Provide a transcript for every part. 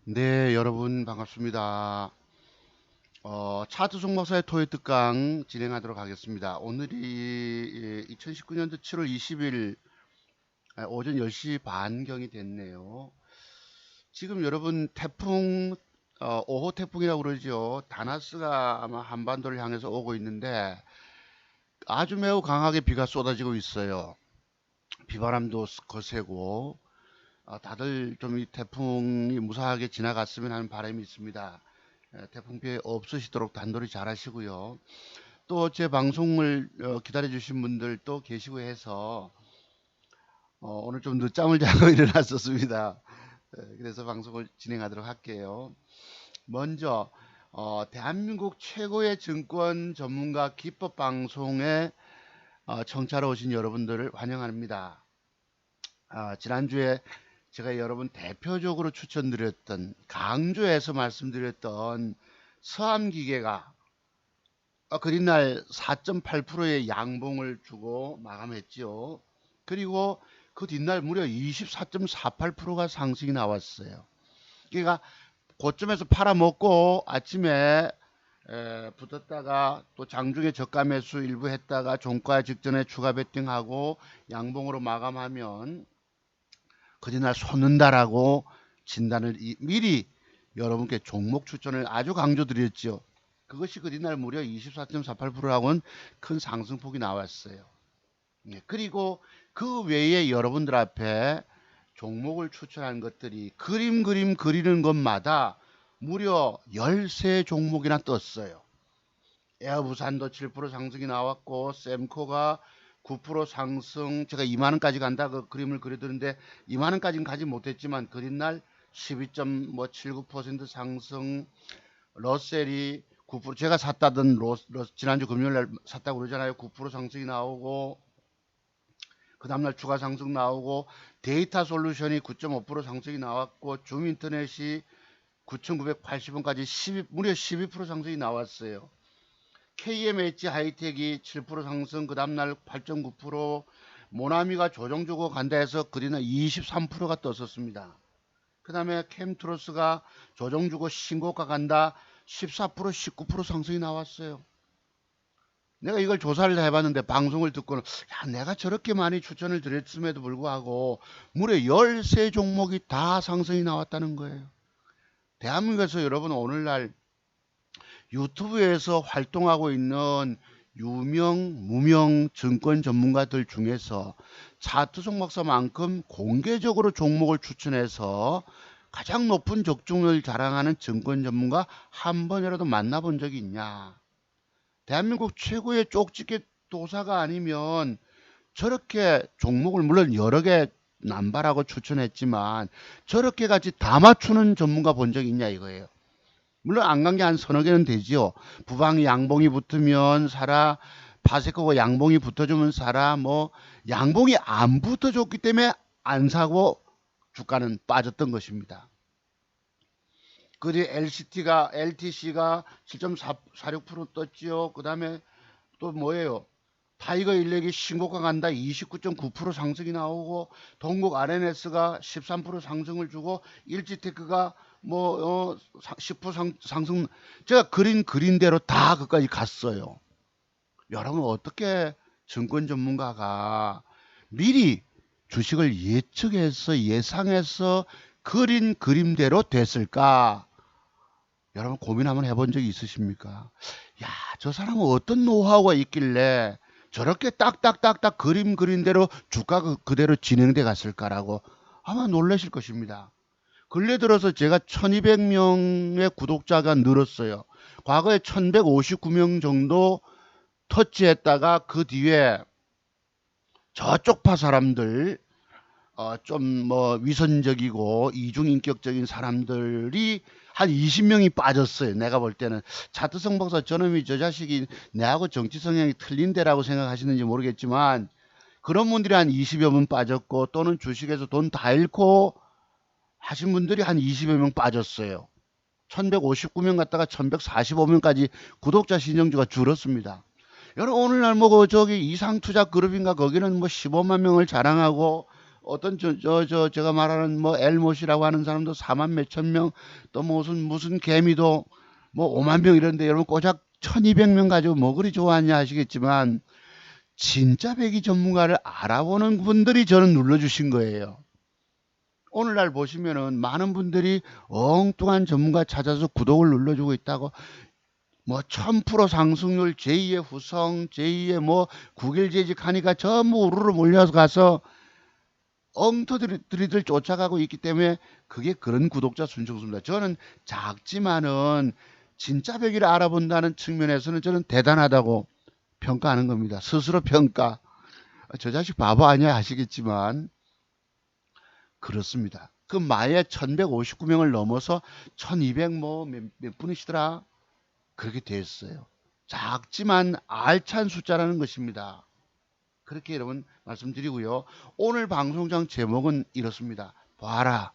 네, 여러분 반갑습니다. 차트 종목사의 토요 특강 진행하도록 하겠습니다. 오늘이 2019년도 7월 20일 오전 10시 반경이 됐네요. 지금 여러분 태풍 5호 태풍이라고 그러죠. 다나스가 아마 한반도를 향해서 오고 있는데 아주 매우 강하게 비가 쏟아지고 있어요. 비바람도 거세고 다들 좀 이 태풍이 무사하게 지나갔으면 하는 바람이 있습니다. 태풍 피해 없으시도록 단돌이 잘 하시고요. 또 제 방송을 기다려 주신 분들 또 계시고 해서 오늘 좀 늦잠을 자고 일어났었습니다. 그래서 방송을 진행하도록 할게요. 먼저 대한민국 최고의 증권 전문가 기법 방송에 청취하러 오신 여러분들을 환영합니다. 지난주에 제가 여러분 대표적으로 추천드렸던 강조해서 말씀드렸던 서암기계가 그린날 4.8%의 양봉을 주고 마감했죠. 그리고 그 뒷날 무려 24.48%가 상승이 나왔어요. 그러니까 고점에서 팔아먹고 아침에 붙었다가 또 장중에 저가 매수 일부 했다가 종가 직전에 추가 베팅하고 양봉으로 마감하면 그날 솟는다라고 진단을 미리 여러분께 종목 추천을 아주 강조드렸죠. 그것이 그날 무려 24.48%라고는 큰 상승폭이 나왔어요. 그리고 그 외에 여러분들 앞에 종목을 추천한 것들이 그림 그리는 것마다 무려 13 종목이나 떴어요. 에어부산도 7% 상승이 나왔고 sem코가 9% 상승. 제가 2만원까지 간다 그 그림을 그려드는데 2만원까지는 가지 못했지만 그린 날 12.79% 상승. 러셀이 9% 제가 샀다던 지난주 금요일날 샀다고 그러잖아요. 9% 상승이 나오고 그 다음날 추가 상승 나오고 데이터 솔루션이 9.5% 상승이 나왔고 줌인터넷이 9,980원까지 무려 12% 상승이 나왔어요. KMH 하이텍이 7% 상승, 그 다음날 8.9%, 모나미가 조정주고 간다 해서 그리나 23%가 떴었습니다. 그 다음에 캠트로스가 조정주고 신고가 간다 14%, 19% 상승이 나왔어요. 내가 이걸 조사를 해봤는데 방송을 듣고는 내가 저렇게 많이 추천을 드렸음에도 불구하고 무려 13 종목이 다 상승이 나왔다는 거예요. 대한민국에서 여러분 오늘날 유튜브에서 활동하고 있는 유명, 무명 증권 전문가들 중에서 차트 종목사만큼 공개적으로 종목을 추천해서 가장 높은 적중률을 자랑하는 증권 전문가 한 번이라도 만나본 적이 있냐? 대한민국 최고의 쪽집게 도사가 아니면 저렇게 종목을 물론 여러 개 남발하고 추천했지만 저렇게 같이 다 맞추는 전문가 본 적이 있냐 이거예요. 물론 안 간 게 한 서너 개는 되지요. 부방 양봉이 붙으면 사라, 파세코가 양봉이 붙어주면 사라, 뭐 양봉이 안 붙어줬기 때문에 안 사고 주가는 빠졌던 것입니다. 그리 LTC가 7.46% 떴지요. 그 다음에 또 뭐예요? 타이거 일렉이 신고가 간다 29.9% 상승이 나오고 동국 RNS가 13% 상승을 주고 일지테크가 뭐 10% 상승. 제가 그린 대로 다 그까지 갔어요. 여러분 어떻게 증권 전문가가 미리 주식을 예측해서 예상해서 그린 그림대로 됐을까? 여러분 고민 한번 해본 적이 있으십니까? 야, 저 사람은 어떤 노하우가 있길래 저렇게 딱딱딱딱 그린 대로 주가 그대로 진행돼 갔을까라고 아마 놀라실 것입니다. 근래 들어서 제가 1200명의 구독자가 늘었어요. 과거에 1159명 정도 터치했다가 그 뒤에 저쪽 파 사람들 좀 뭐 위선적이고 이중인격적인 사람들이 한 20명이 빠졌어요. 내가 볼 때는 차트성 박사 저놈이 저 자식이 내하고 정치 성향이 틀린데라고 생각하시는지 모르겠지만 그런 분들이 한 20여 분 빠졌고 또는 주식에서 돈 다 잃고 하신 분들이 한 20여 명 빠졌어요. 1159명 갔다가 1145명까지 구독자 신청주가 줄었습니다. 여러분 오늘날 뭐 저기 이상투자 그룹인가 거기는 뭐 15만 명을 자랑하고 어떤 제가 말하는 뭐 엘못이라고 하는 사람도 4만 몇천 명, 또 무슨 개미도 뭐 5만 명 이런데 여러분 고작 1200명 가지고 뭐 그리 좋아하냐 하시겠지만 진짜 배기 전문가를 알아보는 분들이 저는 눌러주신 거예요. 오늘날 보시면은 많은 분들이 엉뚱한 전문가 찾아서 구독을 눌러주고 있다고 뭐 1000% 상승률, 제2의 후성, 제2의 뭐 9일 재직하니까 전부 우르르 몰려서 가서 엉터리들 쫓아가고 있기 때문에 그게 그런 구독자 순정수입니다. 저는 작지만은 진짜 배기를 알아본다는 측면에서는 저는 대단하다고 평가하는 겁니다. 스스로 평가. 저 자식 바보 아니야 하시겠지만 그렇습니다. 그 마에 1159명을 넘어서 1200 뭐 몇 분이시더라? 그렇게 됐어요. 작지만 알찬 숫자라는 것입니다. 그렇게 여러분 말씀드리고요. 오늘 방송장 제목은 이렇습니다. 봐라.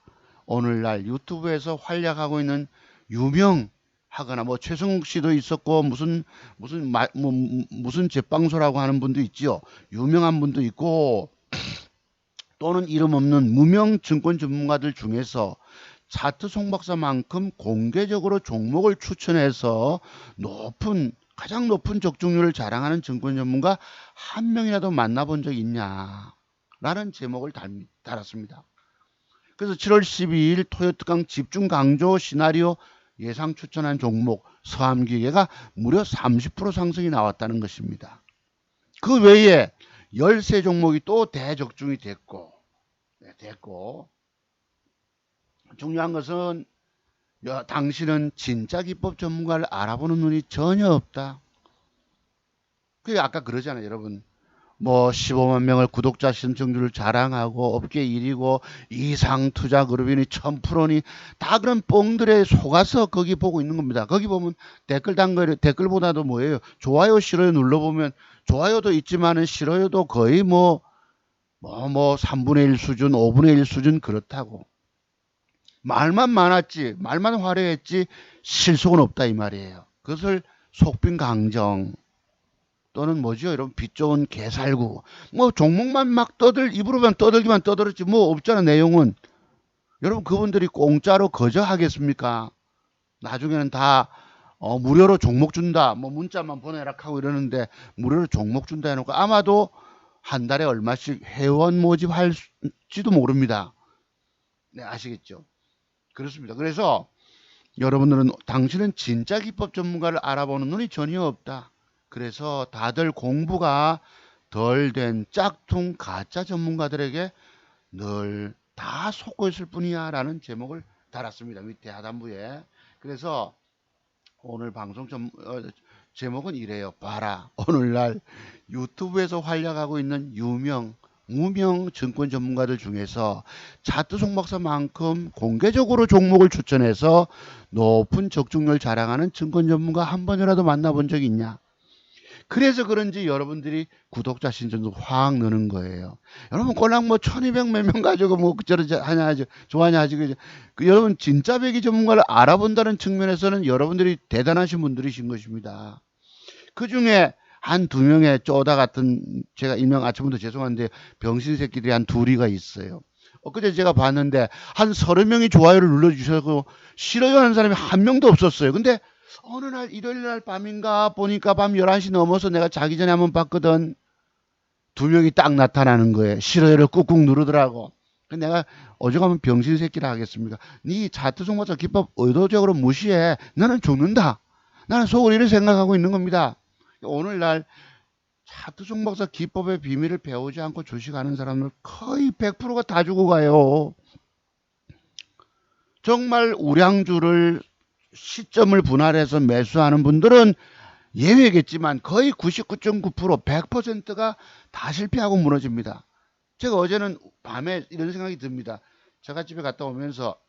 오늘날 유튜브에서 활약하고 있는 유명하거나 뭐 최성욱 씨도 있었고 무슨 제빵소라고 하는 분도 있지요. 유명한 분도 있고 또는 이름 없는 무명 증권 전문가들 중에서 차트 송박사만큼 공개적으로 종목을 추천해서 가장 높은 적중률을 자랑하는 증권 전문가 한 명이라도 만나본 적 있냐? 라는 제목을 달았습니다. 그래서 7월 12일 토요특강 집중 강조 시나리오 예상 추천한 종목 서암기계가 무려 30% 상승이 나왔다는 것입니다. 그 외에 13종목이 또 대적중이 됐고 중요한 것은 당신은 진짜 기법 전문가를 알아보는 눈이 전혀 없다. 그게 아까 그러잖아요, 여러분. 뭐 15만 명을 구독자 신청률을 자랑하고 업계 1위고 이상 투자 그룹이니 1000%니 다 그런 뻥들에 속아서 거기 보고 있는 겁니다. 거기 보면 댓글보다도 뭐예요? 좋아요, 싫어요 눌러보면 좋아요도 있지만은 싫어요도 거의 뭐 3분의 1 수준, 5분의 1 수준 그렇다고. 말만 많았지, 말만 화려했지 실속은 없다 이 말이에요. 그것을 속빈 강정 또는 뭐죠? 여러분 빛 좋은 개살구 뭐 종목만 막 입으로만 떠들기만 떠들었지 뭐 없잖아 내용은. 여러분 그분들이 공짜로 거저하겠습니까? 나중에는 다 무료로 종목 준다 뭐 문자만 보내라 하고 이러는데 무료로 종목 준다 해놓고 아마도 한 달에 얼마씩 회원 모집할지도 모릅니다. 네, 아시겠죠? 그렇습니다. 그래서 여러분들은 당신은 진짜 기법 전문가를 알아보는 눈이 전혀 없다. 그래서 다들 공부가 덜 된 짝퉁 가짜 전문가들에게 늘 다 속고 있을 뿐이야 라는 제목을 달았습니다. 밑에 하단부에. 그래서 오늘 방송 제목은 이래요. 봐라. 오늘날 유튜브에서 활약하고 있는 무명 증권 전문가들 중에서 차트 송박사만큼 공개적으로 종목을 추천해서 높은 적중률 자랑하는 증권 전문가 한 번이라도 만나본 적 있냐? 그래서 그런지 여러분들이 구독자 신청도 확 느는 거예요. 여러분 꼴랑 뭐 1200 몇 명 가지고 뭐 저러지 하냐 좋아하냐 하지 여러분 진짜 배기 전문가를 알아본다는 측면에서는 여러분들이 대단하신 분들이신 것입니다. 그 중에 한 두 명의 쪼다 같은 제가 일명 아침부터 죄송한데 병신 새끼들이 한 둘이가 있어요. 엊그제 제가 봤는데 한 30명이 좋아요를 눌러주셔서 싫어요 하는 사람이 한 명도 없었어요. 근데 어느 날 일요일 날 밤인가 보니까 밤 11시 넘어서 내가 자기 전에 한번 봤거든. 두 명이 딱 나타나는 거예요. 싫어요를 꾹꾹 누르더라고. 내가 어지간하면 병신 새끼라 하겠습니까? 네 차트 송박사 기법 의도적으로 무시해. 나는 죽는다. 나는 속으로 이렇게 생각하고 있는 겁니다. 오늘날 차트 송박사 기법의 비밀을 배우지 않고 주식하는 사람들 거의 100%가 다 죽어가요. 정말 우량주를 시점을 분할해서 매수하는 분들은 예외겠지만 거의 99.9% 100%가 다 실패하고 무너집니다. 제가 어제는 밤에 이런 생각이 듭니다. 제가 집에 갔다 오면서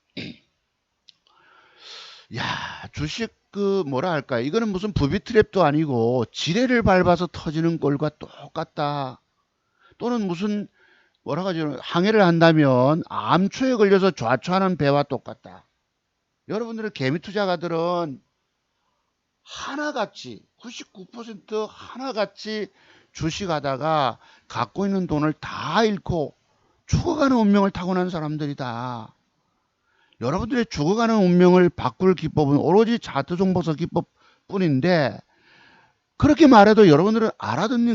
야 주식 뭐라 할까 이거는 무슨 부비 트랩도 아니고 지뢰를 밟아서 터지는 꼴과 똑같다. 또는 무슨 뭐라 하죠 항해를 한다면 암초에 걸려서 좌초하는 배와 똑같다. 여러분들은 개미 투자가들은 하나같이 99% 하나같이 주식하다가 갖고 있는 돈을 다 잃고 죽어가는 운명을 타고난 사람들이다. 여러분들의 죽어가는 운명을 바꿀 기법은 오로지 자투정복사 기법뿐인데, 그렇게 말해도 여러분들은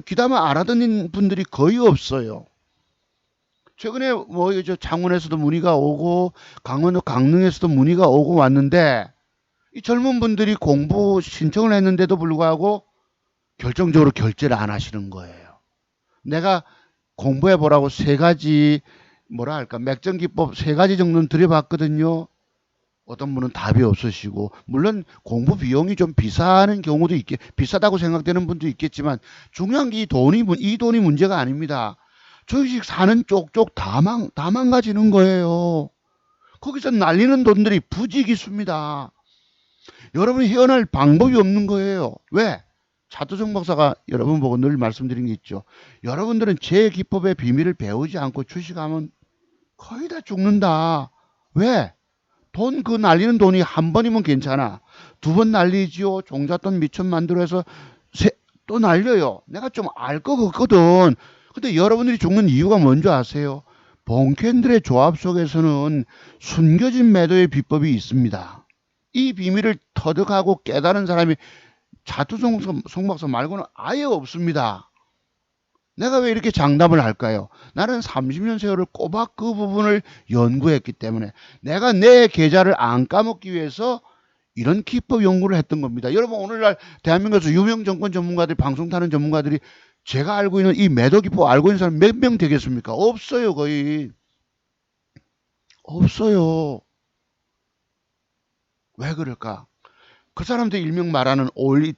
귀담아 알아듣는 분들이 거의 없어요. 최근에 뭐 창원에서도 문의가 오고 강원도 강릉에서도 문의가 오고 왔는데, 이 젊은 분들이 공부 신청을 했는데도 불구하고 결정적으로 결제를 안 하시는 거예요. 내가 공부해 보라고 세 가지 맥전 기법 세 가지 정도는 들여봤거든요. 어떤 분은 답이 없으시고, 물론 공부 비용이 좀 비싸는 경우도 비싸다고 생각되는 분도 있겠지만, 중요한 게 이 돈이 문제가 아닙니다. 주식 사는 쪽쪽 다 망가지는 거예요. 거기서 날리는 돈들이 부지기수입니다. 여러분이 헤어날 방법이 없는 거예요. 왜? 차두정 박사가 여러분 보고 늘 말씀드린 게 있죠. 여러분들은 제 기법의 비밀을 배우지 않고 주식하면 거의 다 죽는다. 왜? 돈 날리는 돈이 한 번이면 괜찮아. 두 번 날리지요. 종잣돈 미천 만들어서 또 날려요. 내가 좀 알 것 같거든. 근데 여러분들이 죽는 이유가 뭔지 아세요? 본캔들의 조합 속에서는 숨겨진 매도의 비법이 있습니다. 이 비밀을 터득하고 깨달은 사람이 자투성박사 말고는 아예 없습니다. 내가 왜 이렇게 장담을 할까요? 나는 30년 세월을 꼬박 그 부분을 연구했기 때문에, 내가 내 계좌를 안 까먹기 위해서 이런 기법 연구를 했던 겁니다. 여러분, 오늘날 대한민국에서 유명 정권 전문가들, 방송 타는 전문가들이 제가 알고 있는 이 매도 기법 알고 있는 사람 몇 명 되겠습니까? 없어요. 거의 없어요. 왜 그럴까? 그 사람들 일명 말하는 오일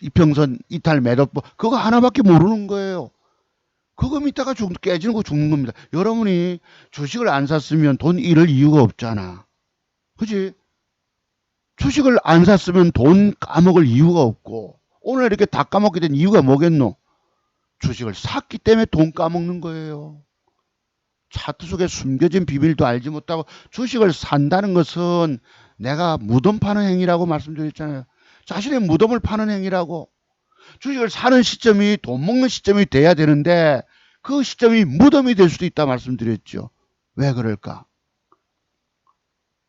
이평선 이탈 매도법, 그거 하나밖에 모르는 거예요. 그거 믿다가 깨지는 거 죽는 겁니다. 여러분이 주식을 안 샀으면 돈 잃을 이유가 없잖아. 그지? 주식을 안 샀으면 돈 까먹을 이유가 없고, 오늘 이렇게 다 까먹게 된 이유가 뭐겠노? 주식을 샀기 때문에 돈 까먹는 거예요. 차트 속에 숨겨진 비밀도 알지 못하고 주식을 산다는 것은 내가 무덤 파는 행위라고 말씀드렸잖아요. 자신의 무덤을 파는 행위라고. 주식을 사는 시점이 돈 먹는 시점이 돼야 되는데, 그 시점이 무덤이 될 수도 있다 말씀드렸죠. 왜 그럴까?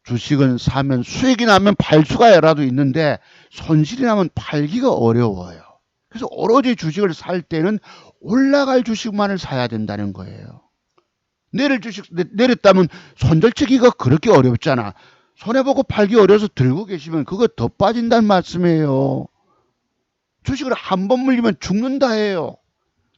주식은 사면 수익이 나면 팔 수가라도 있는데, 손실이 나면 팔기가 어려워요. 그래서 오로지 주식을 살 때는 올라갈 주식만을 사야 된다는 거예요. 내렸다면 손절치기가 그렇게 어렵잖아. 손해보고 팔기 어려워서 들고 계시면 그거 더 빠진다는 말씀이에요. 주식을 한 번 물리면 죽는다 해요.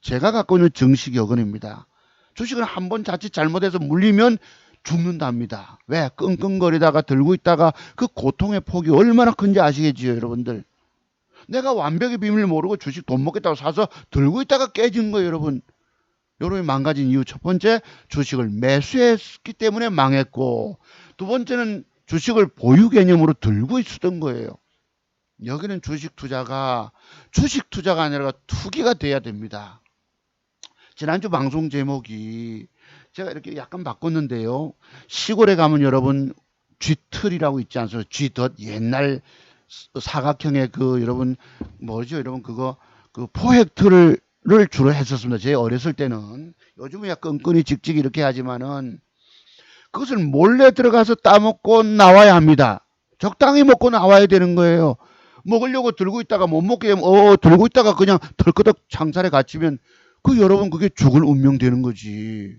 제가 갖고 있는 정식여건입니다. 주식은 한 번 자칫 잘못해서 물리면 죽는답니다. 왜? 끙끙거리다가 들고 있다가 그 고통의 폭이 얼마나 큰지 아시겠지요, 여러분들. 내가 완벽의 비밀을 모르고 주식 돈 먹겠다고 사서 들고 있다가 깨진 거예요, 여러분. 여러분이 망가진 이유, 첫 번째, 주식을 매수했기 때문에 망했고, 두 번째는 주식을 보유 개념으로 들고 있었던 거예요. 여기는 주식 투자가 아니라 투기가 돼야 됩니다. 지난주 방송 제목이 제가 이렇게 약간 바꿨는데요. 시골에 가면 여러분 쥐틀이라고 있지 않습니까? 쥐덫, 옛날 사각형의 여러분 뭐죠? 여러분 그거 포획틀을 주로 했었습니다. 제 어렸을 때는. 요즘은 약간 끈끈이 직직 이렇게 하지만은 그것을 몰래 들어가서 따먹고 나와야 합니다. 적당히 먹고 나와야 되는 거예요. 먹으려고 들고 있다가 못 먹게 되면 들고 있다가 그냥 덜커덕 창살에 갇히면 여러분 그게 죽을 운명 되는 거지.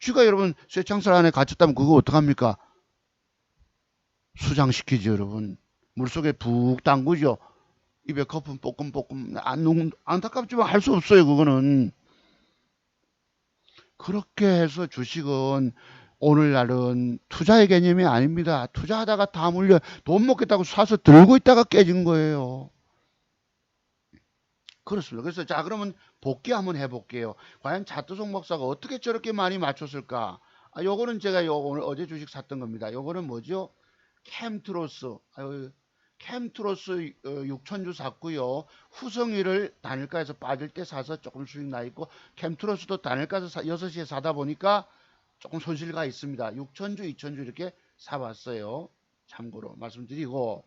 쥐가 여러분 쇠창살 안에 갇혔다면 그거 어떡합니까? 수장시키죠, 여러분. 물속에 푹 담그죠. 입에 거품 뽀끔뽀끔. 안타깝지만 할 수 없어요, 그거는. 그렇게 해서 주식은 오늘날은 투자의 개념이 아닙니다. 투자하다가 다 물려 돈 먹겠다고 사서 들고 있다가 깨진 거예요. 그렇습니다. 그래서 자, 그러면 복귀 한번 해볼게요. 과연 차트송 박사가 어떻게 저렇게 많이 맞췄을까? 요거는 제가 오늘 어제 주식 샀던 겁니다. 요거는 뭐죠? 캠트로스. 캠트로스 6천주 샀고요. 후성이를 단일가에서 빠질 때 사서 조금 수익 나 있고, 캠트로스도 단일가에서 6시에 사다 보니까 조금 손실가 있습니다. 6천주, 2천주 이렇게 사봤어요. 참고로 말씀드리고,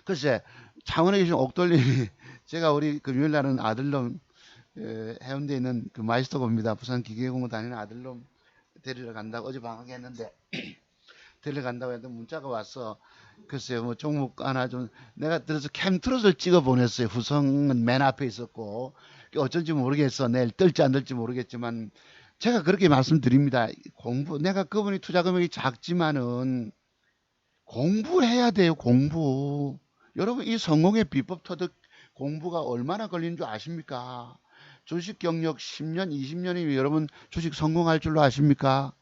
글쎄 창원에 계신 옥돌님이 제가 우리 금요일 날은 아들놈 해운대에 있는 그 마이스터고입니다. 부산 기계공고 다니는 아들놈 데리러 간다고 어제 방학했는데 데리러 간다고 했는데 문자가 왔어. 글쎄요, 뭐 종목 하나 좀 내가 들어서 캠트롯을 찍어 보냈어요. 후성은 맨 앞에 있었고 어쩐지 모르겠어. 내일 뜰지 안 뜰지 모르겠지만 제가 그렇게 말씀드립니다. 공부 내가 그분이 투자 금액이 작지만은 공부해야 돼요. 공부. 여러분 이 성공의 비법 터득 공부가 얼마나 걸리는 줄 아십니까? 주식 경력 10년, 20년이면 여러분 주식 성공할 줄로 아십니까?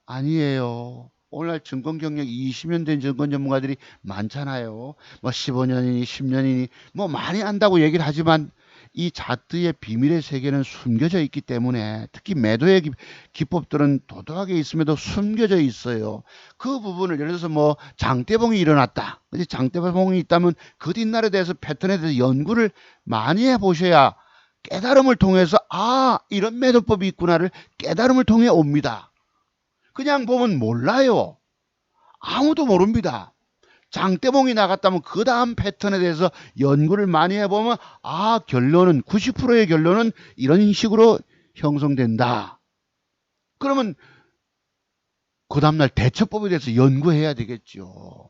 아니에요. 오늘날 증권 경력 20년 된 증권 전문가들이 많잖아요. 뭐 15년이니 10년이니 뭐 많이 안다고 얘기를 하지만 이 차트의 비밀의 세계는 숨겨져 있기 때문에 특히 매도의 기법들은 도도하게 있음에도 숨겨져 있어요. 그 부분을 예를 들어서 뭐 장대봉이 일어났다. 장대봉이 있다면 그 뒷날에 대해서 패턴에 대해서 연구를 많이 해보셔야 깨달음을 통해서 아 이런 매도법이 있구나를 깨달음을 통해 옵니다. 그냥 보면 몰라요. 아무도 모릅니다. 장대봉이 나갔다면 그 다음 패턴에 대해서 연구를 많이 해보면 아 결론은 90%의 결론은 이런 식으로 형성된다. 그러면 그 다음날 대처법에 대해서 연구해야 되겠죠.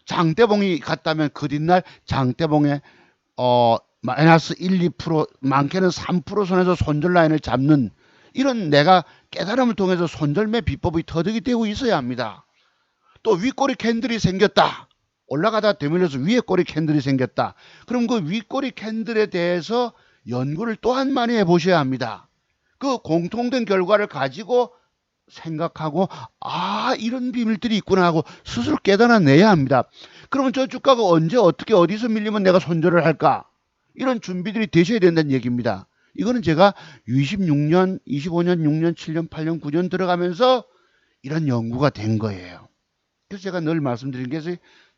장대봉이 갔다면 그 뒷날 장대봉에 마이너스 1, 2% 많게는 3% 선에서 손절 라인을 잡는 이런 내가 깨달음을 통해서 손절매 비법이 터득이 되고 있어야 합니다. 또 윗꼬리 캔들이 생겼다. 올라가다 되밀려서 위에 꼬리 캔들이 생겼다. 그럼 그 윗꼬리 캔들에 대해서 연구를 또한 많이 해보셔야 합니다. 그 공통된 결과를 가지고 생각하고 아 이런 비밀들이 있구나 하고 스스로 깨달아내야 합니다. 그러면 저 주가가 언제 어떻게 어디서 밀리면 내가 손절을 할까? 이런 준비들이 되셔야 된다는 얘기입니다. 이거는 제가 26년, 25년, 6년, 7년, 8년, 9년 들어가면서 이런 연구가 된 거예요. 그래서 제가 늘 말씀드린 게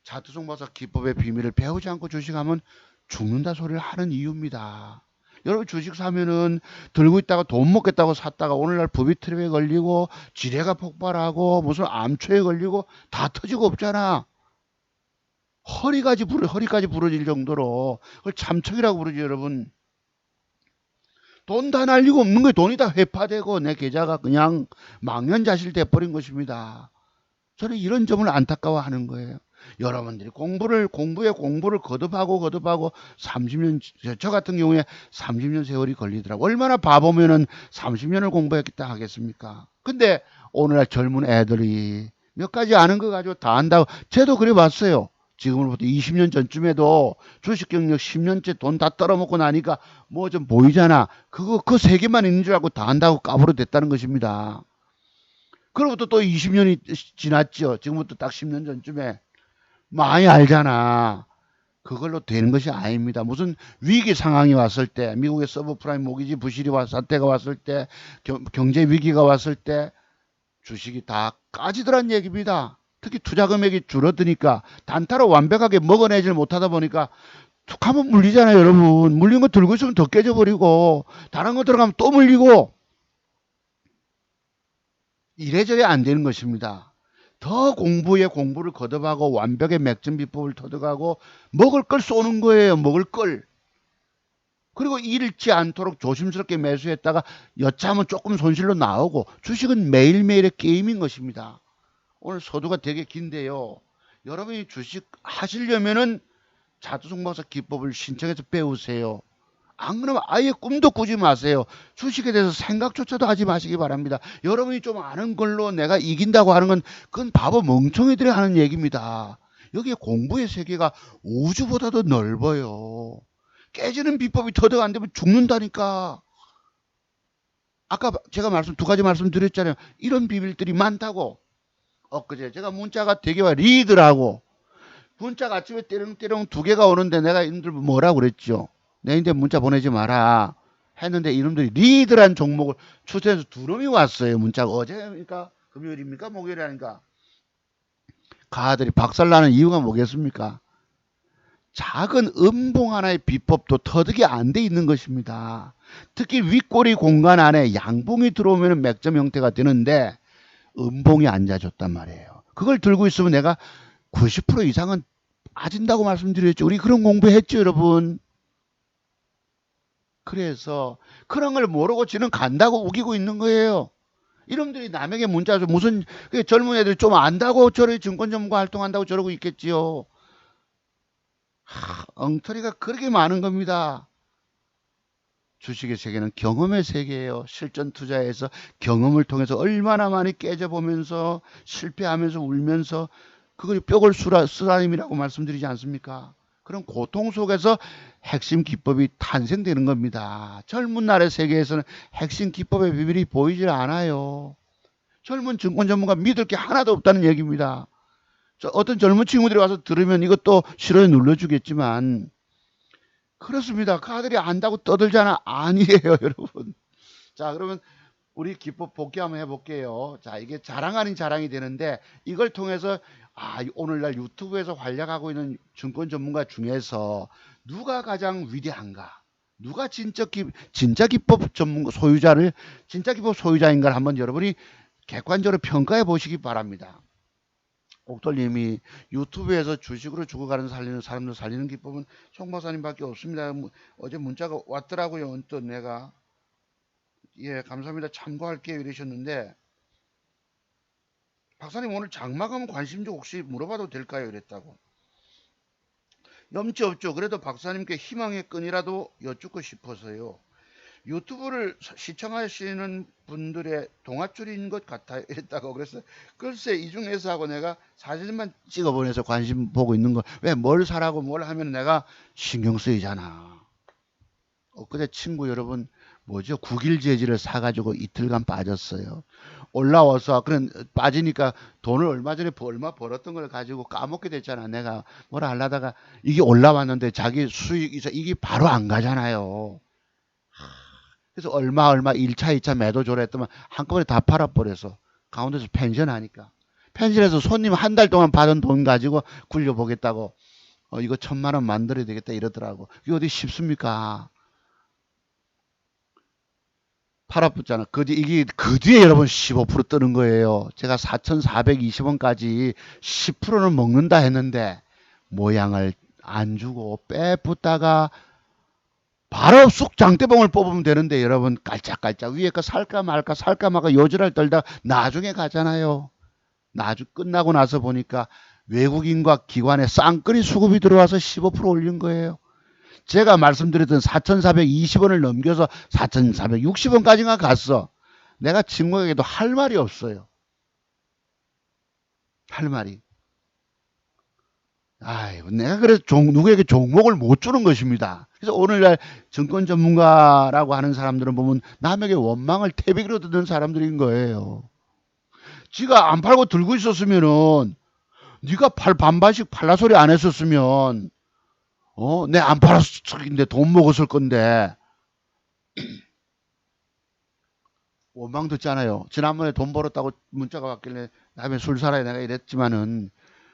차트 종목사 기법의 비밀을 배우지 않고 주식하면 죽는다 소리를 하는 이유입니다. 여러분 주식 사면은 들고 있다가 돈 먹겠다고 샀다가 오늘날 부비 트랩에 걸리고 지뢰가 폭발하고 무슨 암초에 걸리고 다 터지고 없잖아. 허리까지 부러질 정도로 그걸 참척이라고 부르지 여러분. 돈 다 날리고 없는 거예요. 돈이 다 회파되고 내 계좌가 그냥 망연자실 돼버린 것입니다. 저는 이런 점을 안타까워하는 거예요. 여러분들이 공부를 거듭하고 30년, 저 같은 경우에 30년 세월이 걸리더라고. 얼마나 바보면은 30년을 공부했겠다 하겠습니까? 근데 오늘날 젊은 애들이 몇 가지 아는 거 가지고 다 안다고. 저도 그래 봤어요. 지금으로부터 20년 전쯤에도 주식 경력 10년째 돈 다 떨어먹고 나니까 뭐 좀 보이잖아. 그 세 개만 있는 줄 알고 다 안다고 까부러 됐다는 것입니다. 그로부터 또 20년이 지났죠. 지금부터 딱 10년 전쯤에 많이 알잖아. 그걸로 되는 것이 아닙니다. 무슨 위기 상황이 왔을 때, 미국의 서브프라임 모기지 부실이 사태가 왔을 때, 경제 위기가 왔을 때 주식이 다 까지더란 얘기입니다. 특히 투자 금액이 줄어드니까 단타로 완벽하게 먹어내질 못하다 보니까 툭 하면 물리잖아요, 여러분. 물린 거 들고 있으면 더 깨져버리고 다른 거 들어가면 또 물리고 이래저래 안 되는 것입니다. 더 공부에 공부를 거듭하고 완벽의 맥점 비법을 터득하고 먹을 걸 쏘는 거예요. 먹을 걸. 그리고 잃지 않도록 조심스럽게 매수했다가 여차하면 조금 손실로 나오고 주식은 매일매일의 게임인 것입니다. 오늘 서두가 되게 긴데요. 여러분이 주식 하시려면은 자두종목사 기법을 신청해서 배우세요. 안 그러면 아예 꿈도 꾸지 마세요. 주식에 대해서 생각조차도 하지 마시기 바랍니다. 여러분이 좀 아는 걸로 내가 이긴다고 하는 건 그건 바보 멍청이들이 하는 얘기입니다. 여기에 공부의 세계가 우주보다도 넓어요. 깨지는 비법이 터득 안 되면 죽는다니까. 아까 제가 두 가지 말씀드렸잖아요. 이런 비밀들이 많다고. 엊그제 제가 문자가 되게 와 리더라고. 문자가 아침에 띠렁띠렁 2개가 오는데 내가 이놈들 뭐라고 그랬죠. 내인데 문자 보내지 마라 했는데 이놈들이 리드란 종목을 추천해서 2놈이 왔어요. 문자가 어제입니까? 금요일입니까? 목요일이니까. 가들이 박살나는 이유가 뭐겠습니까? 작은 음봉 하나의 비법도 터득이 안 돼 있는 것입니다. 특히 윗꼬리 공간 안에 양봉이 들어오면 맥점 형태가 되는데 음봉이 앉아줬단 말이에요. 그걸 들고 있으면 내가 90% 이상은 빠진다고 말씀드렸죠. 우리 그런 공부했죠, 여러분. 그래서 그런 걸 모르고 지는 간다고 우기고 있는 거예요. 이놈들이 남에게 문자 줘 무슨 젊은 애들 좀 안다고 저래 증권 전문가 활동한다고 저러고 있겠지요. 엉터리가 그렇게 많은 겁니다. 주식의 세계는 경험의 세계예요. 실전 투자에서 경험을 통해서 얼마나 많이 깨져보면서 실패하면서 울면서 그걸 뼈를 쓰라님이라고 말씀드리지 않습니까? 그런 고통 속에서 핵심 기법이 탄생되는 겁니다. 젊은 날의 세계에서는 핵심 기법의 비밀이 보이질 않아요. 젊은 증권 전문가 믿을 게 하나도 없다는 얘기입니다. 어떤 젊은 친구들이 와서 들으면 이것도 싫어요 눌러주겠지만 그렇습니다. 그 아들이 안다고 떠들잖아. 아니에요, 여러분. 자, 그러면 우리 기법 복귀 한번 해볼게요. 자, 이게 자랑 아닌 자랑이 되는데 이걸 통해서 오늘날 유튜브에서 활약하고 있는 증권 전문가 중에서 누가 가장 위대한가? 누가 진짜 기법 전문가 소유자를 진짜 기법 소유자인가를 한번 여러분이 객관적으로 평가해 보시기 바랍니다. 옥돌님이 유튜브에서 주식으로 죽어가는 살리는 사람들 살리는 기법은 송 박사님밖에 없습니다. 어제 문자가 왔더라고요. 언뜻 내가 예 감사합니다. 참고할게요 이러셨는데 박사님 오늘 장마감 관심 좀 혹시 물어봐도 될까요? 이랬다고. 염치 없죠. 그래도 박사님께 희망의 끈이라도 여쭙고 싶어서요. 유튜브를 시청하시는 분들의 동아줄인 것 같아요. 이랬다고. 그래서 글쎄 이 중에서 하고 내가 사진만 찍어 보내서 관심 보고 있는 거. 왜 뭘 사라고 뭘 하면 내가 신경 쓰이잖아. 엊그제 친구 여러분 뭐죠? 9일 제지를 사가지고 이틀간 빠졌어요. 올라와서 그런 빠지니까 돈을 얼마 전에 얼마 벌었던 걸 가지고 까먹게 됐잖아. 내가 뭐라 하려다가 이게 올라왔는데 자기 수익 이게 바로 안 가잖아요. 그래서 얼마 1차 2차 매도 조례했더만 한꺼번에 다 팔아버려서 가운데서 펜션 하니까 펜션에서 손님 한 달 동안 받은 돈 가지고 굴려보겠다고 이거 1,000만 원 만들어야 되겠다 이러더라고. 이게 어디 쉽습니까? 팔아붙잖아. 이게 그 뒤에 여러분 15% 뜨는 거예요. 제가 4,420원까지 10%는 먹는다 했는데 모양을 안 주고 빼붙다가 바로 쑥 장대봉을 뽑으면 되는데 여러분 깔짝깔짝 위에 거 살까 말까 살까 말까 요지를 떨다 나중에 가잖아요. 끝나고 나서 보니까 외국인과 기관에 쌍끌이 수급이 들어와서 15% 올린 거예요. 제가 말씀드렸던 4,420원을 넘겨서 4,460원까지가 갔어. 내가 친구에게도 할 말이 없어요. 할 말이. 내가 그래서 누구에게 종목을 못 주는 것입니다. 그래서 오늘날 증권 전문가라고 하는 사람들은 보면 남에게 원망을 태비기로 듣는 사람들인 거예요. 지가 안 팔고 들고 있었으면은 네가 반반씩 팔라 소리 안 했었으면 내 안 팔았을 적인데 돈 먹었을 건데 원망 듣잖아요. 지난번에 돈 벌었다고 문자가 왔길래 다음에 술 사라 내가 이랬지만은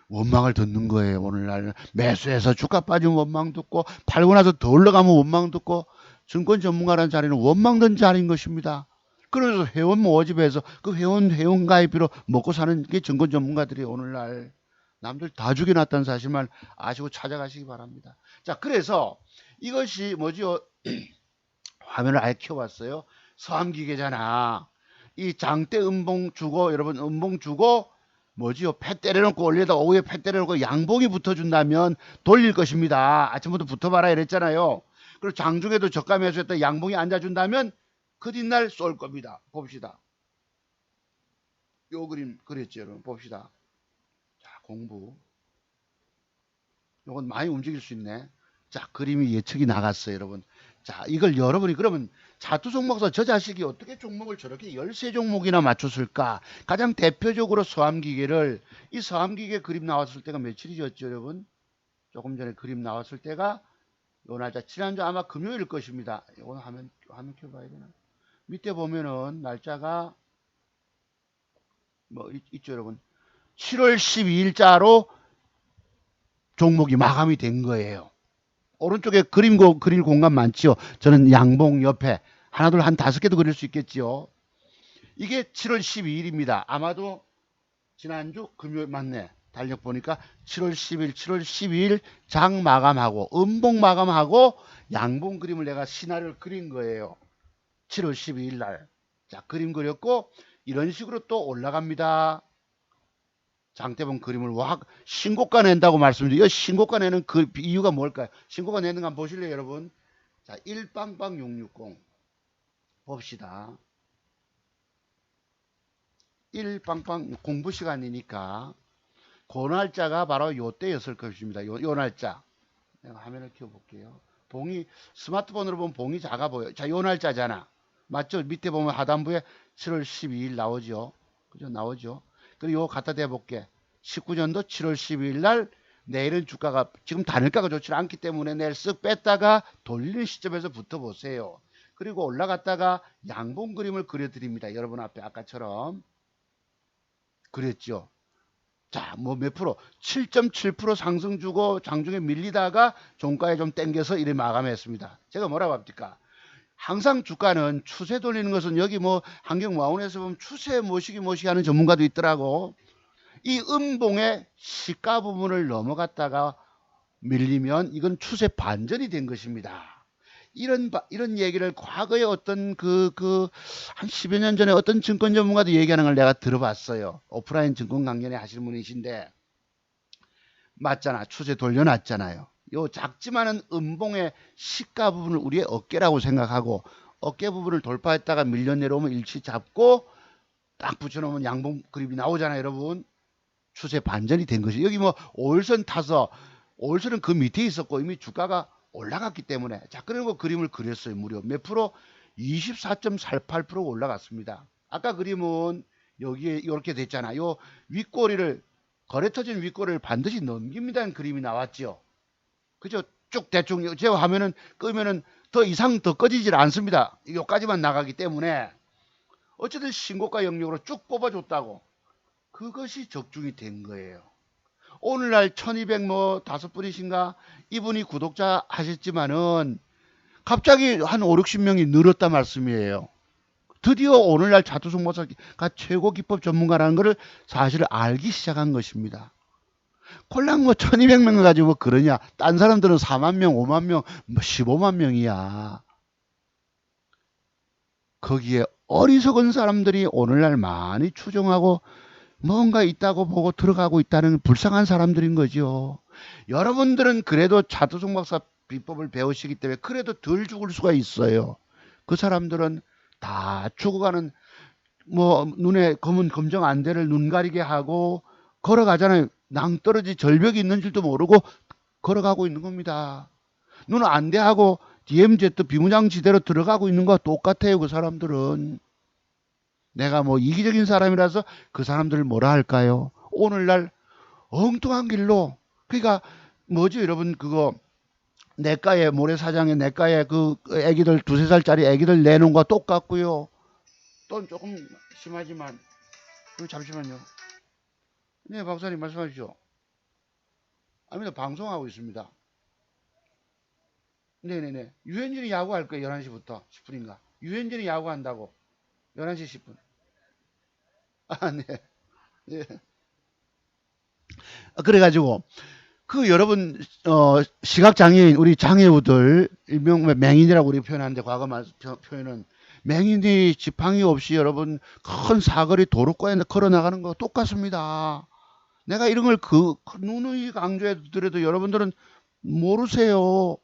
원망을 듣는 거예요. 오늘날 매수해서 주가 빠지면 원망 듣고 팔고 나서 더 올라가면 원망 듣고 증권 전문가라는 자리는 원망 듣는 자리인 것입니다. 그래서 회원 모집해서 그 회원 가입비로 먹고 사는 게 증권 전문가들이 오늘날 남들 다 죽여놨다는 사실만 아시고 찾아가시기 바랍니다. 자, 그래서 이것이 뭐지요? 화면을 아예 켜봤어요. 서암기계잖아. 이 장대 음봉 주고 여러분 음봉 주고 뭐지요? 패 때려놓고 올려다 오후에 패 때려놓고 양봉이 붙어준다면 돌릴 것입니다. 아침부터 붙어봐라 이랬잖아요. 그리고 장중에도 저가 매수했다 양봉이 앉아준다면 그 뒷날 쏠 겁니다. 봅시다. 요 그림 그렸죠 여러분. 봅시다. 자, 공부. 요건 많이 움직일 수 있네. 자, 그림이 예측이 나갔어요 여러분. 자, 이걸 여러분이 그러면 자투 종목에서 저 자식이 어떻게 종목을 저렇게 13종목이나 맞췄을까? 가장 대표적으로 서암기계를 이 서암기계 그림 나왔을 때가 며칠이었죠 여러분? 조금 전에 그림 나왔을 때가 요 날짜 지난주 아마 금요일 것입니다. 이건 화면 켜봐야 되나? 밑에 보면은 날짜가 뭐 있죠 여러분? 7월 12일자로 종목이 마감이 된 거예요. 오른쪽에 그릴 공간 많지요. 저는 양봉 옆에 하나 둘 한 5개도 그릴 수 있겠지요. 이게 7월 12일입니다. 아마도 지난주 금요일 맞네. 달력 보니까 7월 10일, 7월 12일 장 마감하고 음봉 마감하고 양봉 그림을 내가 시나리오를 그린 거예요. 7월 12일 날. 자, 그림 그렸고 이런 식으로 또 올라갑니다. 장대봉 그림을 확 신고가 낸다고 말씀드려요. 이 신고가 내는 그 이유가 뭘까요? 신고가 내는 거 한번 보실래요, 여러분? 자, 1빵빵 660 봅시다. 1빵빵 공부 시간이니까 그 날짜가 바로 요때였을 것입니다. 요 날짜. 내가 화면을 켜볼게요. 봉이 스마트폰으로 보면 봉이 작아 보여. 자, 요 날짜잖아. 맞죠? 밑에 보면 하단부에 7월 12일 나오죠. 그죠? 나오죠. 그리고 요 갖다 대볼게. 19년도 7월 12일 날 내일은 주가가 지금 단일가가 좋지 않기 때문에 내일 쓱 뺐다가 돌리는 시점에서 붙어보세요. 그리고 올라갔다가 양봉 그림을 그려드립니다. 여러분 앞에 아까처럼 그랬죠. 자, 뭐 몇 프로? 7.7% 상승 주고 장중에 밀리다가 종가에 좀 땡겨서 이래 마감했습니다. 제가 뭐라고 합니까? 항상 주가는 추세 돌리는 것은 여기 뭐 환경마원에서 보면 추세 모시기 하는 전문가도 있더라고. 이 음봉의 시가 부분을 넘어갔다가 밀리면 이건 추세 반전이 된 것입니다. 이런 얘기를 과거에 어떤 한 10여 년 전에 어떤 증권 전문가도 얘기하는 걸 내가 들어봤어요. 오프라인 증권 강연에 하시는 분이신데, 맞잖아. 추세 돌려놨잖아요. 요 작지만은 음봉의 시가 부분을 우리의 어깨라고 생각하고, 어깨 부분을 돌파했다가 밀려 내려오면 일치 잡고 딱 붙여놓으면 양봉 그림이 나오잖아요, 여러분. 추세 반전이 된 것이. 여기 뭐 5일선 타서 5일선은 그 밑에 있었고 이미 주가가 올라갔기 때문에, 자, 그리고 그림을 그렸어요. 무려 몇 프로? 24.48% 올라갔습니다. 아까 그림은 여기에 이렇게 됐잖아. 요 윗꼬리를, 거래 터진 윗꼬리를 반드시 넘깁니다는 그림이 나왔죠. 그죠? 쭉 대충 제 화면은 끄면은 더 이상 더 꺼지질 않습니다. 여기까지만 나가기 때문에 어쨌든 신고가 영역으로 쭉 뽑아줬다고. 그것이 적중이 된 거예요. 오늘날 1200 뭐 5분이신가 이분이 구독자 하셨지만은 갑자기 한 5, 60명이 늘었단 말씀이에요. 드디어 오늘날 자투성 모사가 최고 기법 전문가라는 것을 사실을 알기 시작한 것입니다. 콜랑 뭐 1200명 가지고 뭐 그러냐. 딴 사람들은 4만 명, 5만 명, 뭐 15만 명이야. 거기에 어리석은 사람들이 오늘날 많이 추종하고 뭔가 있다고 보고 들어가고 있다는 불쌍한 사람들인 거죠. 여러분들은 그래도 차두성 박사 비법을 배우시기 때문에 그래도 덜 죽을 수가 있어요. 그 사람들은 다 죽어가는, 뭐 눈에 검은 검정 안대를 눈 가리게 하고 걸어가잖아요. 낭떠러지 절벽이 있는 줄도 모르고 걸어가고 있는 겁니다. 눈 안대하고 DMZ 비무장지대로 들어가고 있는 거와 똑같아요. 그 사람들은. 내가 뭐 이기적인 사람이라서 그 사람들을 뭐라 할까요? 오늘날 엉뚱한 길로, 그러니까 뭐죠 여러분, 그거 내과에, 모래사장에 내과에 그 애기들 2~3살짜리 애기들 내놓은 거 똑같고요. 또 조금 심하지만, 잠시만요. 네, 박사님 말씀하시죠. 아닙니다. 방송하고 있습니다. 네네네. 유현진이 야구할 거예요. 11시부터 10분인가. 유현진이 야구한다고. 11시 10분. 아, 네. 네. 그래가지고 그 여러분 시각장애인 우리 장애우들 일명 맹인이라고 우리 표현하는데, 과거 표현은 맹인이 지팡이 없이 여러분 큰 사거리 도로가에 걸어 나가는 거 똑같습니다. 내가 이런 걸 누누이 강조해 드려도 여러분들은 모르세요.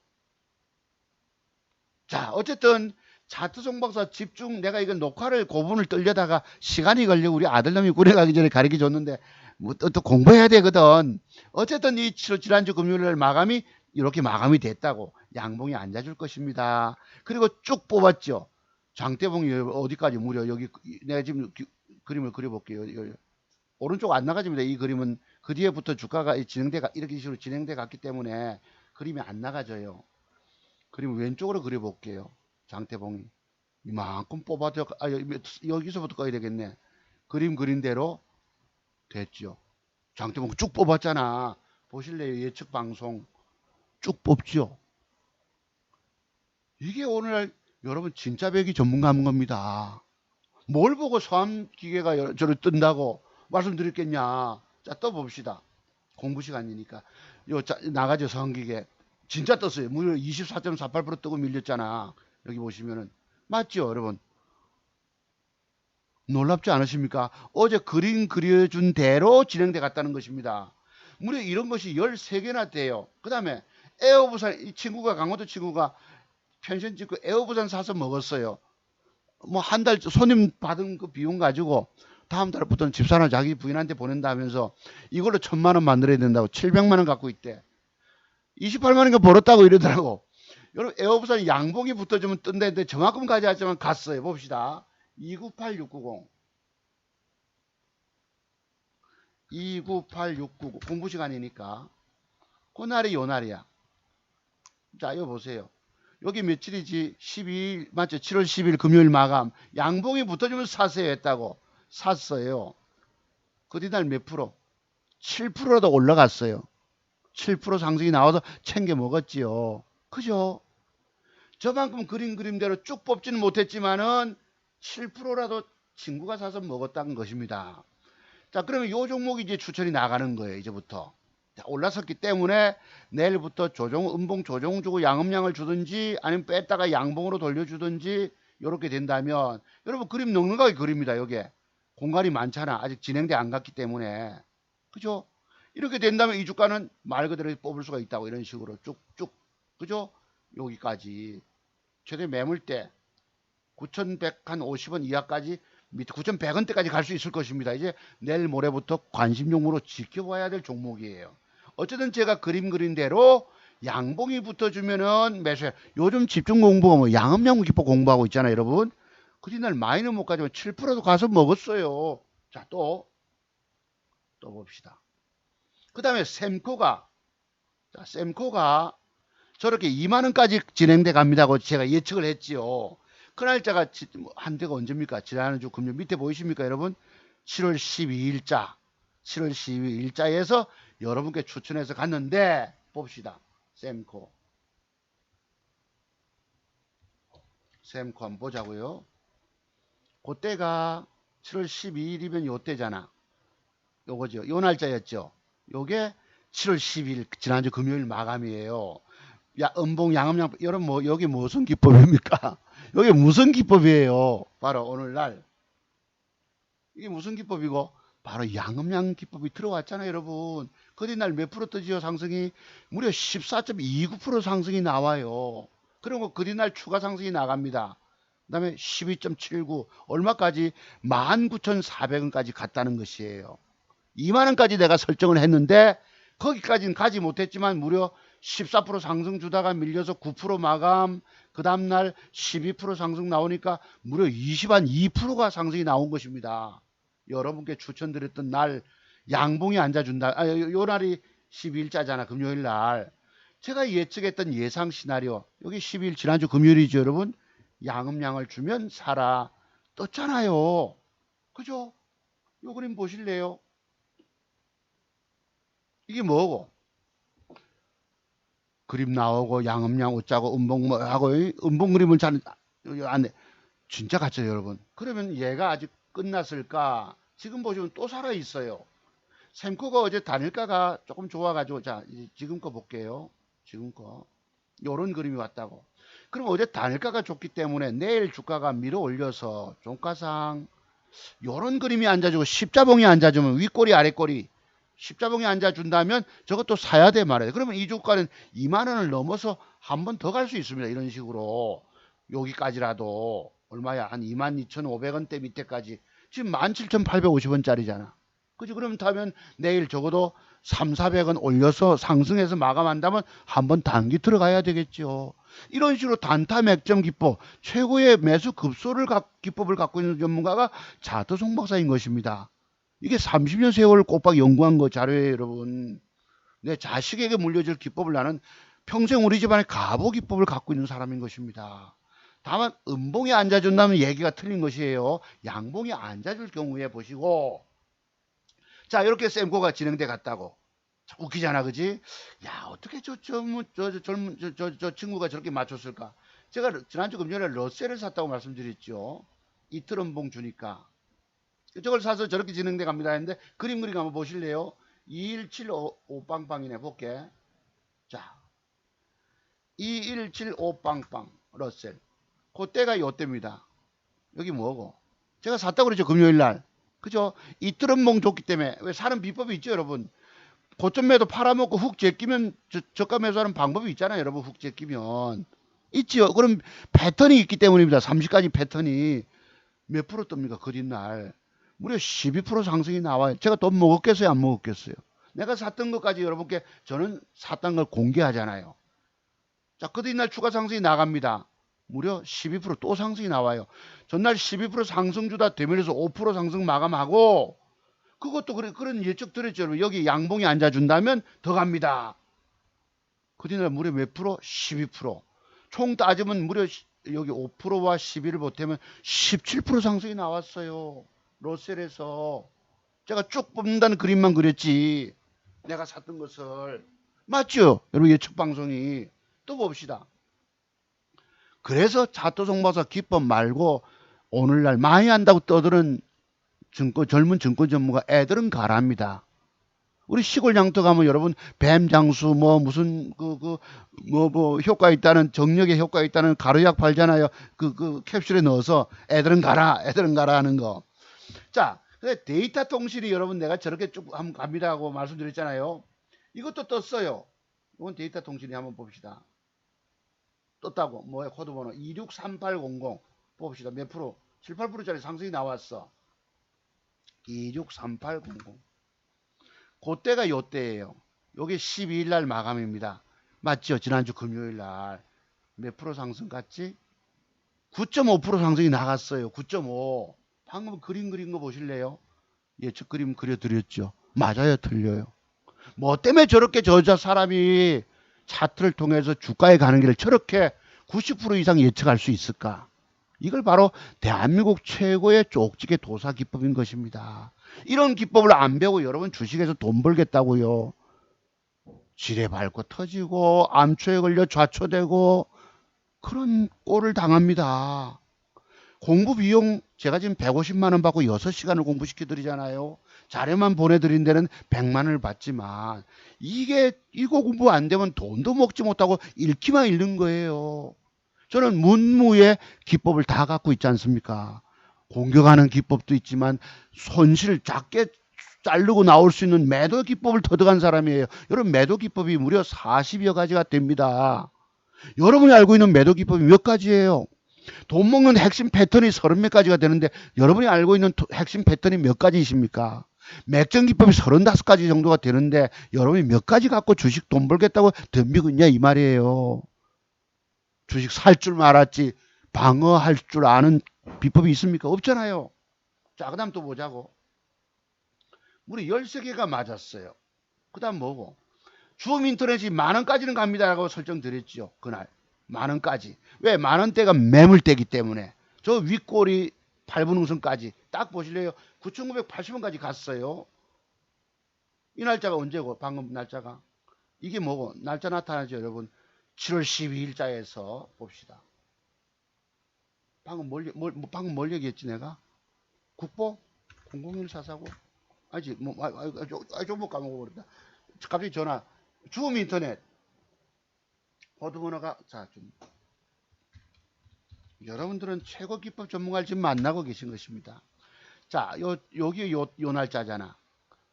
자, 어쨌든 차트송 박사 집중, 내가 이건 녹화를 고분을 떨려다가 시간이 걸려 우리 아들놈이 군에 가기 전에 가르쳐 줬는데 뭐 또 공부해야 되거든. 어쨌든 이 지난주 금요일날 마감이 이렇게 마감이 됐다고. 양봉이 앉아줄 것입니다. 그리고 쭉 뽑았죠. 장대봉이 어디까지 무려 여기, 내가 지금 그림을 그려볼게요. 오른쪽 안 나가집니다. 이 그림은 그 뒤에부터 주가가 이렇게 식으로 진행돼 갔기 때문에 그림이 안 나가져요. 그림 왼쪽으로 그려볼게요. 장대봉이 이만큼 뽑아져, 여기서부터 꺼야 되겠네. 그림 그린 대로 됐죠. 장대봉 쭉 뽑았잖아. 보실래요? 예측 방송 쭉 뽑죠. 이게 오늘 여러분 진짜 배기 전문가인 겁니다. 뭘 보고 소환기계가 저를 뜬다고 말씀드렸겠냐. 자, 또 봅시다. 공부 시간이니까. 나가죠, 성기계. 진짜 떴어요. 무려 24.48% 뜨고 밀렸잖아. 여기 보시면은. 맞죠, 여러분? 놀랍지 않으십니까? 어제 그림 그려준 대로 진행돼 갔다는 것입니다. 무려 이런 것이 13개나 돼요. 그 다음에 에어부산, 이 친구가, 강원도 친구가 펜션 짓고 에어부산 사서 먹었어요. 뭐 한 달 손님 받은 그 비용 가지고 다음 달부터는 집사람 자기 부인한테 보낸다 하면서 이걸로 1,000만 원 만들어야 된다고 700만 원 갖고 있대. 28만 원인가 벌었다고 이러더라고. 여러분 에어부산 양봉이 붙어주면 뜬다는데 정확금 가져왔지만 갔어요. 봅시다. 298690 298690 공부 시간이니까 그날이 요 날이야. 자 이거 보세요. 여기 며칠이지? 12일 맞죠? 7월 10일 금요일 마감. 양봉이 붙어주면 사세요 했다고. 샀어요. 그 뒤날 몇 프로? 7%도 올라갔어요. 7% 상승이 나와서 챙겨 먹었지요. 그죠? 저만큼 그림대로 쭉 뽑지는 못했지만은 7%라도 친구가 사서 먹었다는 것입니다. 자, 그러면 요 종목이 이제 추천이 나가는 거예요, 이제부터. 자, 올라섰기 때문에 내일부터 음봉 조정 주고 양음량을 주든지 아니면 뺐다가 양봉으로 돌려주든지 이렇게 된다면 여러분 그림 넉넉하게 그립니다. 여기에 공간이 많잖아. 아직 진행돼 안 갔기 때문에. 그죠? 이렇게 된다면 이 주가는 말 그대로 뽑을 수가 있다고 이런 식으로 쭉쭉. 그죠? 여기까지. 최대 매물대 9,150원 이하까지 밑에 9,100원대까지 갈 수 있을 것입니다. 이제 내일 모레부터 관심 종목으로 지켜봐야 될 종목이에요. 어쨌든 제가 그림 그린 대로 양봉이 붙어주면은 매수해. 요즘 집중 공부가 뭐 양음양 기법 공부하고 있잖아요, 여러분. 그 뒤날 마이너 못 가지만 7%도 가서 먹었어요. 자, 또 봅시다. 그 다음에 샘코가 저렇게 2만원까지 진행돼 갑니다고 제가 예측을 했지요. 그 날짜가 한때가 언제입니까? 지난주 금요일 밑에 보이십니까, 여러분? 7월 12일자. 7월 12일자에서 여러분께 추천해서 갔는데 봅시다. 샘코 한번 보자고요. 그때가 7월 12일이면 요때잖아. 요거죠. 요 날짜였죠. 요게 7월 12일 지난주 금요일 마감이에요. 음봉 양음양 여러분 뭐 여기 무슨 기법입니까? 여기 무슨 기법이에요? 바로 오늘날 이게 무슨 기법이고 바로 양음양 기법이 들어왔잖아요, 여러분. 그 뒤날 몇 프로 뜨지요? 상승이 무려 14.29% 상승이 나와요. 그리고 그 뒤날 추가 상승이 나갑니다. 그 다음에 12.79 얼마까지? 19,400원까지 갔다는 것이에요. 2만원까지 내가 설정을 했는데 거기까지는 가지 못했지만 무려 14% 상승 주다가 밀려서 9% 마감, 그 다음날 12% 상승 나오니까 무려 22%가 상승이 나온 것입니다. 여러분께 추천드렸던 날 양봉이 앉아준다. 요 날이 12일자잖아, 금요일날. 제가 예측했던 예상 시나리오, 여기 12일 지난주 금요일이죠, 여러분. 양음량을 주면 사라. 떴잖아요. 그죠? 요 그림 보실래요? 이게 뭐고? 그림 나오고 양음량 웃자고 음봉 뭐 하고 음봉 그림을 잘 안돼. 진짜 같죠, 여러분. 그러면 얘가 아직 끝났을까? 지금 보시면 또 살아 있어요. 샘코가 어제 단일가가 조금 좋아가지고 자 지금 거 볼게요. 지금 거 요런 그림이 왔다고. 그럼 어제 단일가가 좋기 때문에 내일 주가가 밀어 올려서 종가상 요런 그림이 앉아주고 십자봉이 앉아주면 윗꼬리 아랫꼬리 십자봉이 앉아준다면 저것도 사야 돼 말이에요. 그러면 이 주가는 2만원을 넘어서 한 번 더 갈 수 있습니다. 이런 식으로 여기까지라도 얼마야? 한 22,500원대 밑에까지 지금 17,850원짜리잖아. 그죠? 그러면 타면 내일 적어도 3,400원 올려서 상승해서 마감한다면 한번 단기 들어가야 되겠죠. 이런 식으로 단타 맥점 기법, 최고의 매수 기법을 갖고 있는 전문가가 자터송 박사인 것입니다. 이게 30년 세월 꼬박 연구한 거 자료예요, 여러분. 내 자식에게 물려줄 기법을 나는 평생 우리 집안의 가보 기법을 갖고 있는 사람인 것입니다. 다만 음봉이 앉아준다면 얘기가 틀린 것이에요. 양봉이 앉아줄 경우에 보시고 자 이렇게 샘코가 진행돼 갔다고. 웃기잖아, 그지? 야 어떻게 저 친구가 저렇게 맞췄을까? 제가 지난주 금요일에 러셀을 샀다고 말씀드렸죠. 이틀 음봉 주니까 저걸 사서 저렇게 진행돼 갑니다 했는데 그림 한번 보실래요? 2175빵빵이네. 볼게. 자, 2175빵빵 러셀. 그때가 요때입니다. 여기 뭐고? 제가 샀다고 그랬죠. 금요일날. 그죠? 이틀은 몽 좋기 때문에. 왜 사는 비법이 있죠, 여러분? 고점 매도 팔아먹고 훅 제끼면 저가 매수하는 방법이 있잖아요, 여러분. 훅 제끼면 있지요. 그럼 패턴이 있기 때문입니다. 30가지 패턴이 몇 프로 뜹니까? 그린날 무려 12% 상승이 나와요. 제가 돈 먹었겠어요, 안 먹었겠어요? 내가 샀던 것까지 여러분께 저는 샀던 걸 공개하잖아요. 자, 그린날 추가 상승이 나갑니다. 무려 12%또 상승이 나와요. 전날 12% 상승주다 되면서 5% 상승 마감하고, 그것도 그런 예측 드렸죠. 여기 양봉이 앉아준다면 더 갑니다. 그날 무려 몇 프로? 12%. 총 따지면 무려 여기 5%와 12를 보태면 17% 상승이 나왔어요. 로셀에서. 제가 쭉 뽑는다는 그림만 그렸지. 내가 샀던 것을. 맞죠? 여러분 예측 방송이. 또 봅시다. 그래서 차트송마사 기법 말고 오늘날 많이 한다고 떠드는 젊은 증권 전문가 애들은 가랍니다. 우리 시골 장터 가면 여러분 뱀장수 뭐 무슨 뭐 효과 있다는 정력에 효과 있다는 가루약 팔잖아요. 그 캡슐에 넣어서 애들은 가라 하는 거. 자, 근데 데이터 통신이 여러분 내가 저렇게 쭉 한번 갑니다 하고 말씀드렸잖아요. 이것도 떴어요. 이건 데이터 통신이 한번 봅시다. 떴다고. 뭐야? 코드번호 263800 봅시다. 몇 프로? 7, 8%짜리 상승이 나왔어. 263800. 그때가 요때예요. 요게 12일 날 마감입니다. 맞죠? 지난주 금요일 날. 몇 프로 상승 갔지? 9.5% 상승이 나갔어요. 9.5. 방금 그림 그린 거 보실래요? 예측 그림 그려드렸죠. 맞아요, 틀려요. 뭐 때문에 저렇게 저자 사람이 차트를 통해서 주가에 가는 길을 저렇게 90% 이상 예측할 수 있을까? 이걸 바로 대한민국 최고의 쪽지게 도사 기법인 것입니다. 이런 기법을 안 배우고 여러분 주식에서 돈 벌겠다고요. 지뢰 밟고 터지고 암초에 걸려 좌초되고 그런 꼴을 당합니다. 공부 비용 제가 지금 150만 원 받고 6시간을 공부시켜 드리잖아요. 자료만 보내드린 데는 100만 원을 받지만 이거 공부 안 되면 돈도 먹지 못하고 읽기만 읽는 거예요. 저는 문무의 기법을 다 갖고 있지 않습니까? 공격하는 기법도 있지만 손실 작게 자르고 나올 수 있는 매도 기법을 터득한 사람이에요. 여러분 매도 기법이 무려 40여 가지가 됩니다. 여러분이 알고 있는 매도 기법이 몇 가지예요? 돈 먹는 핵심 패턴이 30몇 가지가 되는데 여러분이 알고 있는 핵심 패턴이 몇 가지이십니까? 맥전 기법이 35가지 정도가 되는데 여러분이 몇 가지 갖고 주식 돈 벌겠다고 덤비고 있냐 이 말이에요. 주식 살 줄 알았지 방어할 줄 아는 비법이 있습니까? 없잖아요. 자, 그 다음 또 보자고. 우리 13개가 맞았어요. 그 다음 뭐고? 주음 인터넷이 만원까지는 갑니다 라고 설정드렸죠. 그날. 만원까지. 왜? 만원대가 매물대기 때문에. 저 윗꼬리 8분 우선까지 딱 보실래요? 9,980원까지 갔어요. 이 날짜가 언제고? 방금 날짜가. 이게 뭐고? 날짜 나타나죠, 여러분. 7월 12일자에서 봅시다. 방금 뭘 얘기했지 내가? 국보? 001449? 아니지, 좀 못 까먹어버렸다. 갑자기 전화. 주음 인터넷. 코드번호가, 자, 좀. 여러분들은 최고 기법 전문가를 지금 만나고 계신 것입니다. 자, 여기 요 날짜잖아.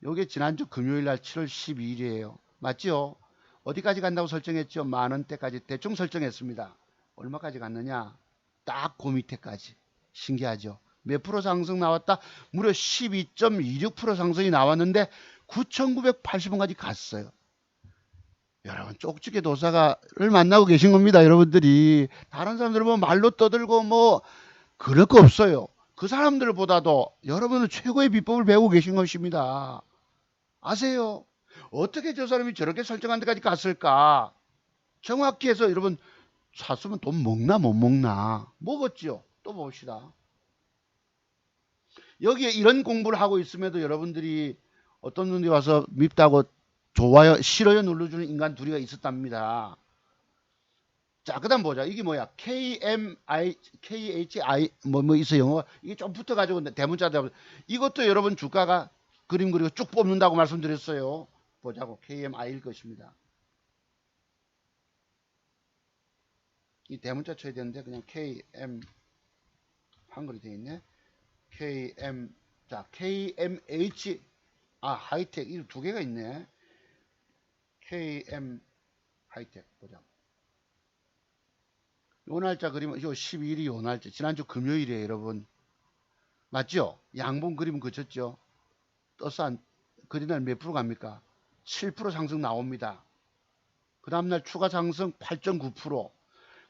요게 지난주 금요일 날 7월 12일이에요. 맞죠? 어디까지 간다고 설정했죠? 만원대까지 대충 설정했습니다. 얼마까지 갔느냐? 딱 그 밑에까지. 신기하죠? 몇 프로 상승 나왔다? 무려 12.26% 상승이 나왔는데 9,980원까지 갔어요. 여러분 쪽지게 도사가를 만나고 계신 겁니다. 여러분들이 다른 사람들 뭐 말로 떠들고 뭐 그럴 거 없어요. 그 사람들보다도 여러분은 최고의 비법을 배우고 계신 것입니다. 아세요? 어떻게 저 사람이 저렇게 설정한 데까지 갔을까? 정확히 해서 여러분 샀으면 돈 먹나 못 먹나? 먹었죠. 또 봅시다. 여기에 이런 공부를 하고 있음에도 여러분들이 어떤 분이 와서 밉다고 좋아요, 싫어요 눌러주는 인간 둘이가 있었답니다. 자, 그 다음 보자. 이게 뭐야? KHI, 뭐 있어, 영어. 이게 좀 붙어가지고 대문자. 이것도 여러분 주가가 그림 그리고 쭉 뽑는다고 말씀드렸어요. 보자고. KMI일 것입니다. 이 대문자 쳐야 되는데 그냥 KM 한글이 되어 있네. KM 자 KMH 하이텍 이 두 개가 있네. KM 하이텍 보자. 요 날짜 그림은 요 12일이 요 날짜 지난주 금요일이에요 여러분. 맞죠? 양봉 그림 그쳤죠? 떠서 안 그린날 몇 프로 갑니까? 7% 상승 나옵니다. 그 다음날 추가 상승 8.9%.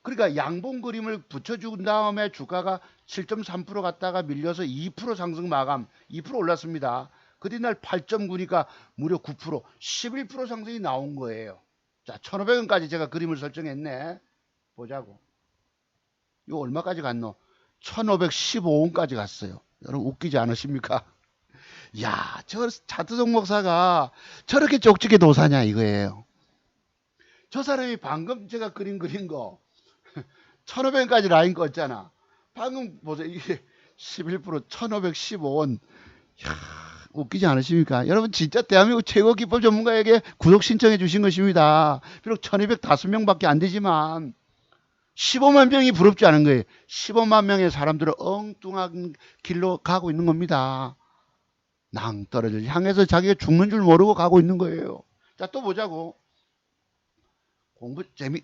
그러니까 양봉 그림을 붙여준 다음에 주가가 7.3% 갔다가 밀려서 2% 상승 마감, 2% 올랐습니다. 그뒷날 8.9니까 무려 9%, 11% 상승이 나온 거예요. 자, 1,500원까지 제가 그림을 설정했네. 보자고. 이거 얼마까지 갔노? 1,515원까지 갔어요. 여러분 웃기지 않으십니까? 야, 저 차트종 목사가 저렇게 쪽집게 도사냐 이거예요. 저 사람이 방금 제가 그린 거 1,500원까지 라인 껐잖아. 방금 보세요. 이게 11% 1,515원. 이야, 웃기지 않으십니까? 여러분 진짜 대한민국 최고 기법 전문가에게 구독 신청해 주신 것입니다. 비록 1,205명밖에 안 되지만 15만 명이 부럽지 않은 거예요. 15만 명의 사람들은 엉뚱한 길로 가고 있는 겁니다. 낭떠러지를 향해서 자기가 죽는 줄 모르고 가고 있는 거예요. 자, 또 보자고.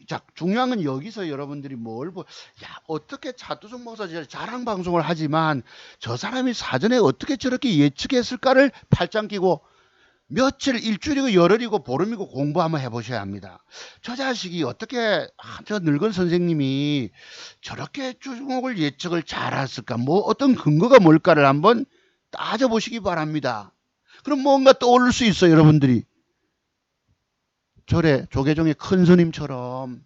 자, 중요한 건 여기서 여러분들이 어떻게 차두성 목사 자랑 방송을 하지만 저 사람이 사전에 어떻게 저렇게 예측했을까를 팔짱 끼고 며칠, 일주일이고 열흘이고 보름이고 공부 한번 해보셔야 합니다. 저 자식이 어떻게, 저 늙은 선생님이 저렇게 주목을 예측을 잘했을까? 어떤 근거가 뭘까를 한번 따져보시기 바랍니다. 그럼 뭔가 떠오를 수 있어요, 여러분들이. 절에 조계종의 큰 스님처럼.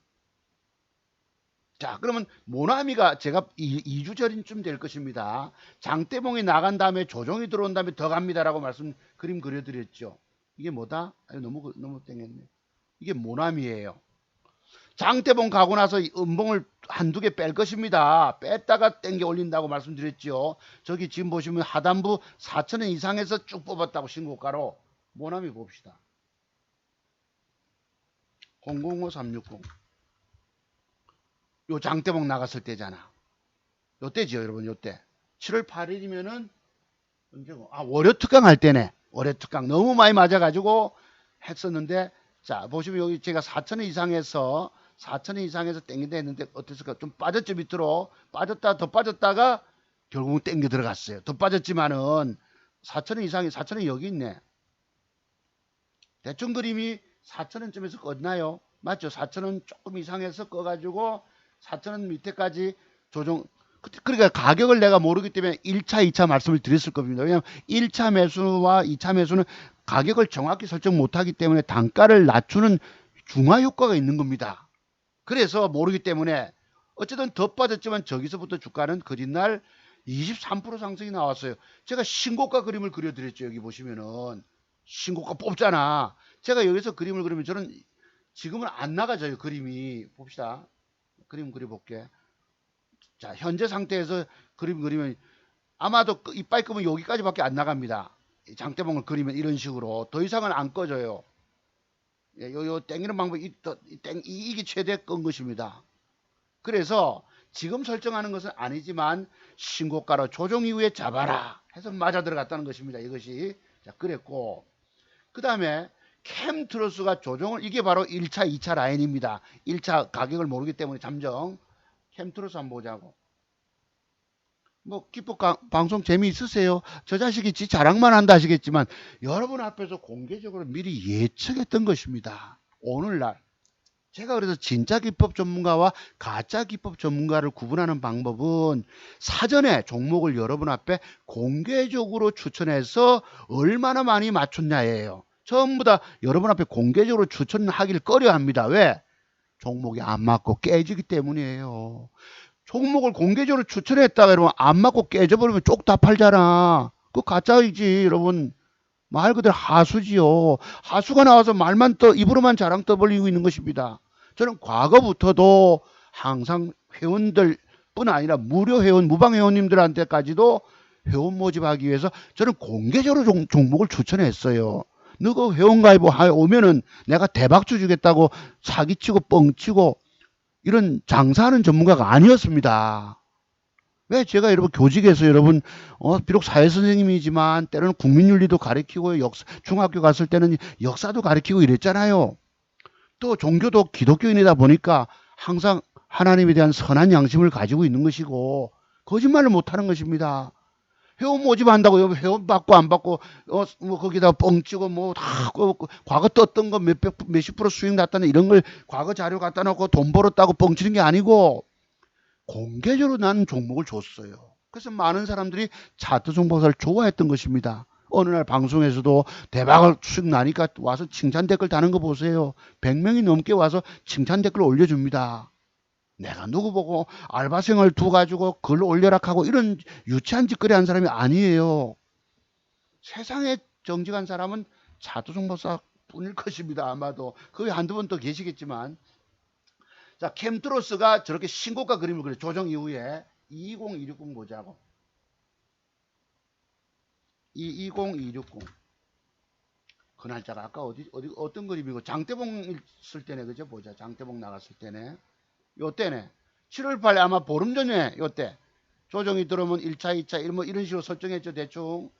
자, 그러면 모나미가 제가 2주 전쯤 될 것입니다. 장대봉이 나간 다음에 조종이 들어온 다음에 더 갑니다라고 그림 그려드렸죠. 이게 뭐다? 너무 땡겼네. 이게 모나미예요. 장대봉 가고 나서 음봉을 한두 개 뺄 것입니다. 뺐다가 땡겨 올린다고 말씀드렸죠. 저기 지금 보시면 하단부 4,000원 이상에서 쭉 뽑았다고 신고가로. 모나미 봅시다. 005360. 요 장대봉 나갔을 때잖아. 요때죠, 여러분, 요때. 7월 8일이면은, 언제고? 월요 특강 할 때네. 월요 특강. 너무 많이 맞아가지고 했었는데, 자, 보시면 여기 제가 4,000원 이상에서 땡긴다 했는데, 어땠을까? 좀 빠졌죠, 밑으로. 더 빠졌다가, 결국은 땡겨 들어갔어요. 더 빠졌지만은, 4,000원 이상이, 4,000원 여기 있네. 대충 그림이 4,000원쯤에서 껐나요? 맞죠? 4,000원 조금 이상에서 꺼가지고 4,000원 밑에까지 조정. 그러니까 가격을 내가 모르기 때문에 1차, 2차 말씀을 드렸을 겁니다. 왜냐하면 1차 매수와 2차 매수는 가격을 정확히 설정 못하기 때문에 단가를 낮추는 중화 효과가 있는 겁니다. 그래서 모르기 때문에 어쨌든 더 빠졌지만 저기서부터 주가는 그린날 23% 상승이 나왔어요. 제가 신고가 그림을 그려드렸죠. 여기 보시면은 신고가 뽑잖아. 제가 여기서 그림을 그리면 저는 지금은 안 나가져요. 그림이. 봅시다. 그림 그려볼게. 자, 현재 상태에서 그림 그리면 아마도 이빨 끄면 여기까지밖에 안 나갑니다. 장대봉을 그리면 이런 식으로 더 이상은 안 꺼져요. 요 땡기는 방법이 이게 최대 끈 것입니다. 그래서 지금 설정하는 것은 아니지만 신고가로 조정 이후에 잡아라 해서 맞아 들어갔다는 것입니다. 이것이. 자, 그랬고 그 다음에 캠트로스가 조정을, 이게 바로 1차, 2차 라인입니다. 1차 가격을 모르기 때문에 잠정. 캠트로스 한번 보자고. 기법 방송 재미있으세요? 저 자식이 지 자랑만 한다 하시겠지만 여러분 앞에서 공개적으로 미리 예측했던 것입니다. 오늘날. 제가 그래서 진짜 기법 전문가와 가짜 기법 전문가를 구분하는 방법은 사전에 종목을 여러분 앞에 공개적으로 추천해서 얼마나 많이 맞췄냐예요. 전부 다 여러분 앞에 공개적으로 추천하기를 꺼려합니다. 왜? 종목이 안 맞고 깨지기 때문이에요. 종목을 공개적으로 추천했다가 여러분 안 맞고 깨져버리면 쪽 다 팔잖아. 그거 가짜이지 여러분. 말 그대로 하수지요. 하수가 나와서 말만 입으로만 자랑 떠벌리고 있는 것입니다. 저는 과거부터도 항상 회원들 뿐 아니라 무료 회원, 무방 회원님들한테까지도 회원 모집하기 위해서 저는 공개적으로 종목을 추천했어요. 너가 회원 가입 오면은 내가 대박주 주겠다고 사기치고 뻥치고 이런 장사하는 전문가가 아니었습니다. 왜 제가 여러분 교직에서 여러분 비록 사회선생님이지만 때로는 국민윤리도 가르치고 중학교 갔을 때는 역사도 가르치고 이랬잖아요. 또 종교도 기독교인이다 보니까 항상 하나님에 대한 선한 양심을 가지고 있는 것이고 거짓말을 못하는 것입니다. 회원 모집한다고 회원 받고 안 받고 뭐 거기다 뻥치고 뭐 다 과거 떴던 거 몇십 프로 수익 났다는 이런 걸 과거 자료 갖다 놓고 돈 벌었다고 뻥치는 게 아니고 공개적으로 나는 종목을 줬어요. 그래서 많은 사람들이 차트 종목을 좋아했던 것입니다. 어느 날 방송에서도 대박을 수익 나니까 와서 칭찬 댓글 다는 거 보세요. 100명이 넘게 와서 칭찬 댓글 올려줍니다. 내가 누구 보고 알바생을 두 가지고 글 올려라 하고 이런 유치한 짓거리 한 사람이 아니에요. 세상에 정직한 사람은 차트 종목사 뿐일 것입니다. 아마도 거기 한두 번 더 계시겠지만. 자, 캠트로스가 저렇게 신고가 그림을 그려 조정 이후에 220260 보자고. 220260. 그 날짜가 아까 어떤 그림이고 장대봉 있을 때네. 그죠? 보자. 장대봉 나갔을 때네. 요때네. 7월 8일 아마 보름 전에 요때. 조정이 들어오면 1차, 2차 뭐 이런 식으로 설정했죠. 대충.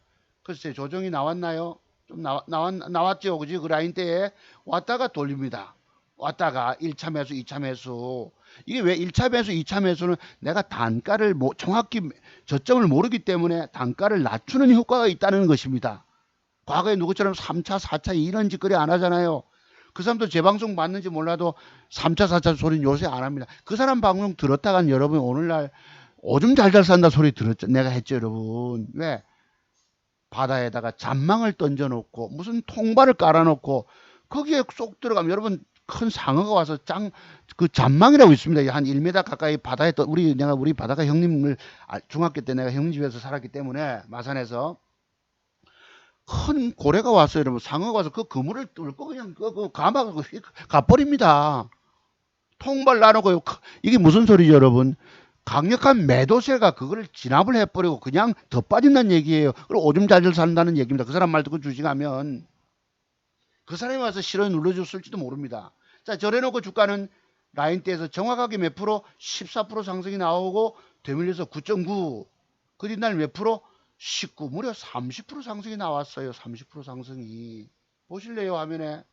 글쎄 조정이 나왔나요? 좀 나왔죠. 그지? 그 라인 때에 왔다가 돌립니다. 왔다가 1차 매수, 2차 매수. 이게 왜 1차 매수, 2차 매수는 내가 단가를 정확히 저점을 모르기 때문에 단가를 낮추는 효과가 있다는 것입니다. 과거에 누구처럼 3차, 4차 이런 짓거리 안 하잖아요. 그 사람도 제 방송 봤는지 몰라도 3차, 4차 소리는 요새 안 합니다. 그 사람 방송 들었다간 여러분 오늘날 오줌 잘잘 산다 소리 들었죠. 내가 했죠, 여러분. 왜? 바다에다가 잔망을 던져놓고 무슨 통발을 깔아놓고 거기에 쏙 들어가면 여러분 큰 상어가 와서 그 잔망이라고 있습니다. 한 1m 가까이 바다에 내가 우리 바다가 형님을 중학교 때 내가 형님 집에서 살았기 때문에 마산에서 큰 고래가 왔어요. 여러분 상어가 와서 그 그물을 뚫고 그냥 그 감아가고 가버립니다. 통발 나누고 이게 무슨 소리죠, 여러분? 강력한 매도세가 그거를 진압을 해버리고 그냥 더 빠진다는 얘기예요. 그리고 오줌 잘잘 산다는 얘기입니다. 그 사람 말 듣고 주식하면 그 사람이 와서 실어 눌러줬을지도 모릅니다. 자, 저래놓고 주가는 라인대에서 정확하게 몇 프로? 14% 상승이 나오고 되밀려서 9.9. 그 뒷날 몇 프로? 19. 무려 30% 상승이 나왔어요. 30% 상승이. 보실래요, 화면에?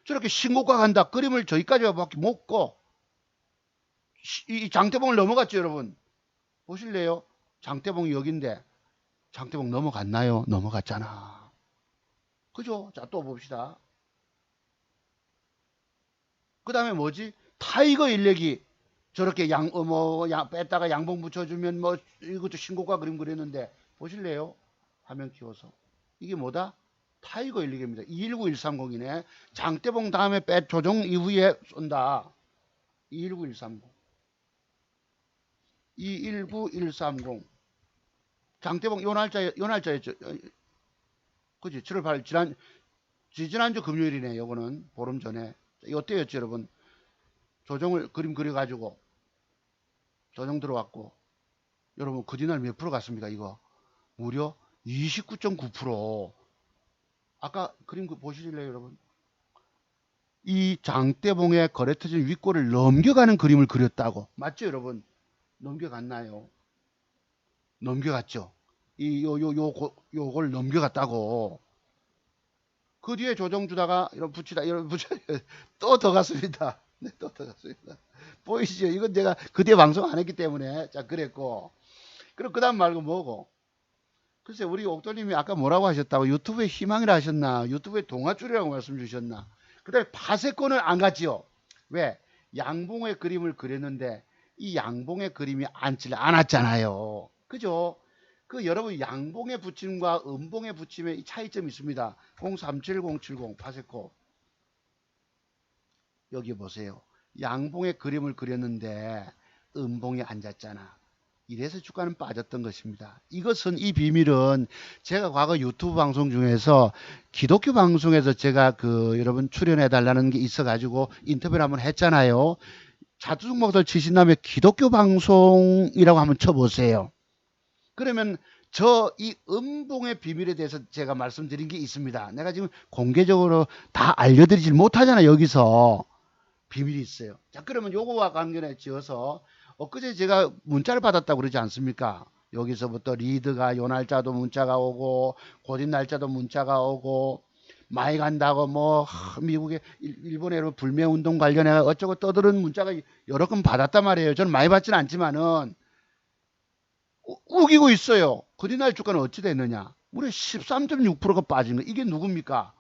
저렇게 신고가 간다. 그림을 저기까지 밖에 못 고. 이 장대봉을 넘어갔죠, 여러분. 보실래요? 장대봉이 여긴데 장대봉 넘어갔나요? 넘어갔잖아. 그죠? 자, 또 봅시다. 그 다음에 뭐지? 타이거 일렉이 저렇게 뺐다가 양봉 붙여주면 뭐 이것도 신고가 그림 그렸는데 보실래요? 화면 키워서. 이게 뭐다? 타이거 일렉입니다. 219130이네. 장대봉 다음에 조정 이후에 쏜다. 219130. 219130. 장대봉 요 날짜였죠. 그지? 7월 8일 지난주 금요일이네. 요거는 보름 전에. 이때였죠, 여러분. 조정을 그림 그려가지고 조정 들어왔고 여러분 그 뒤날 몇 프로 갔습니까? 이거 무려 29.9%. 아까 그림 보시실래요, 여러분? 이 장대봉의 거래 터진 윗골을 넘겨가는 그림을 그렸다고. 맞죠, 여러분? 넘겨갔나요? 넘겨갔죠. 요걸 넘겨갔다고. 그 뒤에 조정 주다가 이런 붙이다 또 더 갔습니다. 네, 또 더 갔습니다. 보이시죠? 이건 제가 그때 방송 안 했기 때문에 자 그랬고. 그럼 그 다음 말고 뭐고? 글쎄 우리 옥돌님이 아까 뭐라고 하셨다고? 유튜브에 희망이라 하셨나? 유튜브에 동아줄이라고 말씀 주셨나? 그 다음에 파세권을 안 갔지요. 왜? 양봉의 그림을 그렸는데 이 양봉의 그림이 앉질 않았잖아요. 그죠? 그 여러분 양봉의 붙임과 음봉의 붙임의 차이점이 있습니다. 037070 파세코. 여기 보세요. 양봉의 그림을 그렸는데 음봉이 앉았잖아. 이래서 주가는 빠졌던 것입니다. 이 비밀은 제가 과거 유튜브 방송 중에서 기독교 방송에서 제가 여러분 출연해 달라는 게 있어 가지고 인터뷰를 한번 했잖아요. 자투중목들 치신 다음에 기독교 방송이라고 한번 쳐보세요. 그러면 저 이 음봉의 비밀에 대해서 제가 말씀드린 게 있습니다. 내가 지금 공개적으로 다 알려드리질 못하잖아. 여기서 비밀이 있어요. 자, 그러면 요거와 관련해 지어서 엊그제 제가 문자를 받았다고 그러지 않습니까? 여기서부터 리드가 요 날짜도 문자가 오고 고진 날짜도 문자가 오고 많이 간다고 뭐 미국에 일본에 불매운동 관련해 어쩌고 떠드는 문자가 여러 건 받았단 말이에요. 저는 많이 받지는 않지만은 우기고 있어요. 그리날 주가는 어찌 됐느냐? 무려 13.6%가 빠진 거. 이게 누굽니까?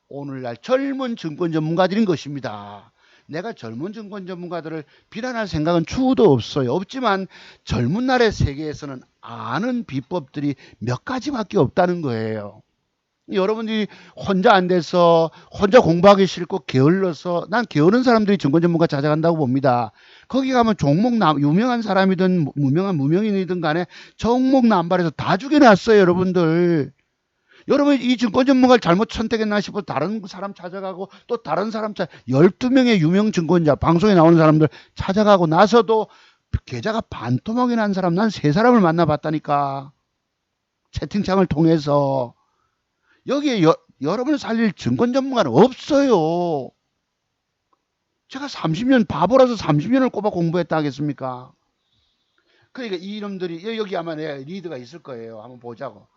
오늘날 젊은 증권 전문가들인 것입니다. 내가 젊은 증권 전문가들을 비난할 생각은 추후도 없어요. 없지만 젊은 날의 세계에서는 아는 비법들이 몇 가지밖에 없다는 거예요. 여러분들이 혼자 안 돼서 혼자 공부하기 싫고 게을러서 난 게으른 사람들이 증권 전문가 찾아간다고 봅니다. 거기 가면 종목 유명한 사람이든 무명한 무명인이든 간에 종목 남발해서 다 죽여놨어요. 여러분들. 여러분 이 증권 전문가를 잘못 선택했나 싶어 다른 사람 찾아가고 또 다른 사람 12명의 유명 증권자 방송에 나오는 사람들 찾아가고 나서도 계좌가 반토막이 난 사람 난 3사람을 만나봤다니까. 채팅창을 통해서. 여기에 여러분을 살릴 증권 전문가는 없어요. 제가 30년 바보라서 30년을 꼽아 공부했다 하겠습니까? 그러니까 이놈들이 여기 아마 내 리드가 있을 거예요. 한번 보자고.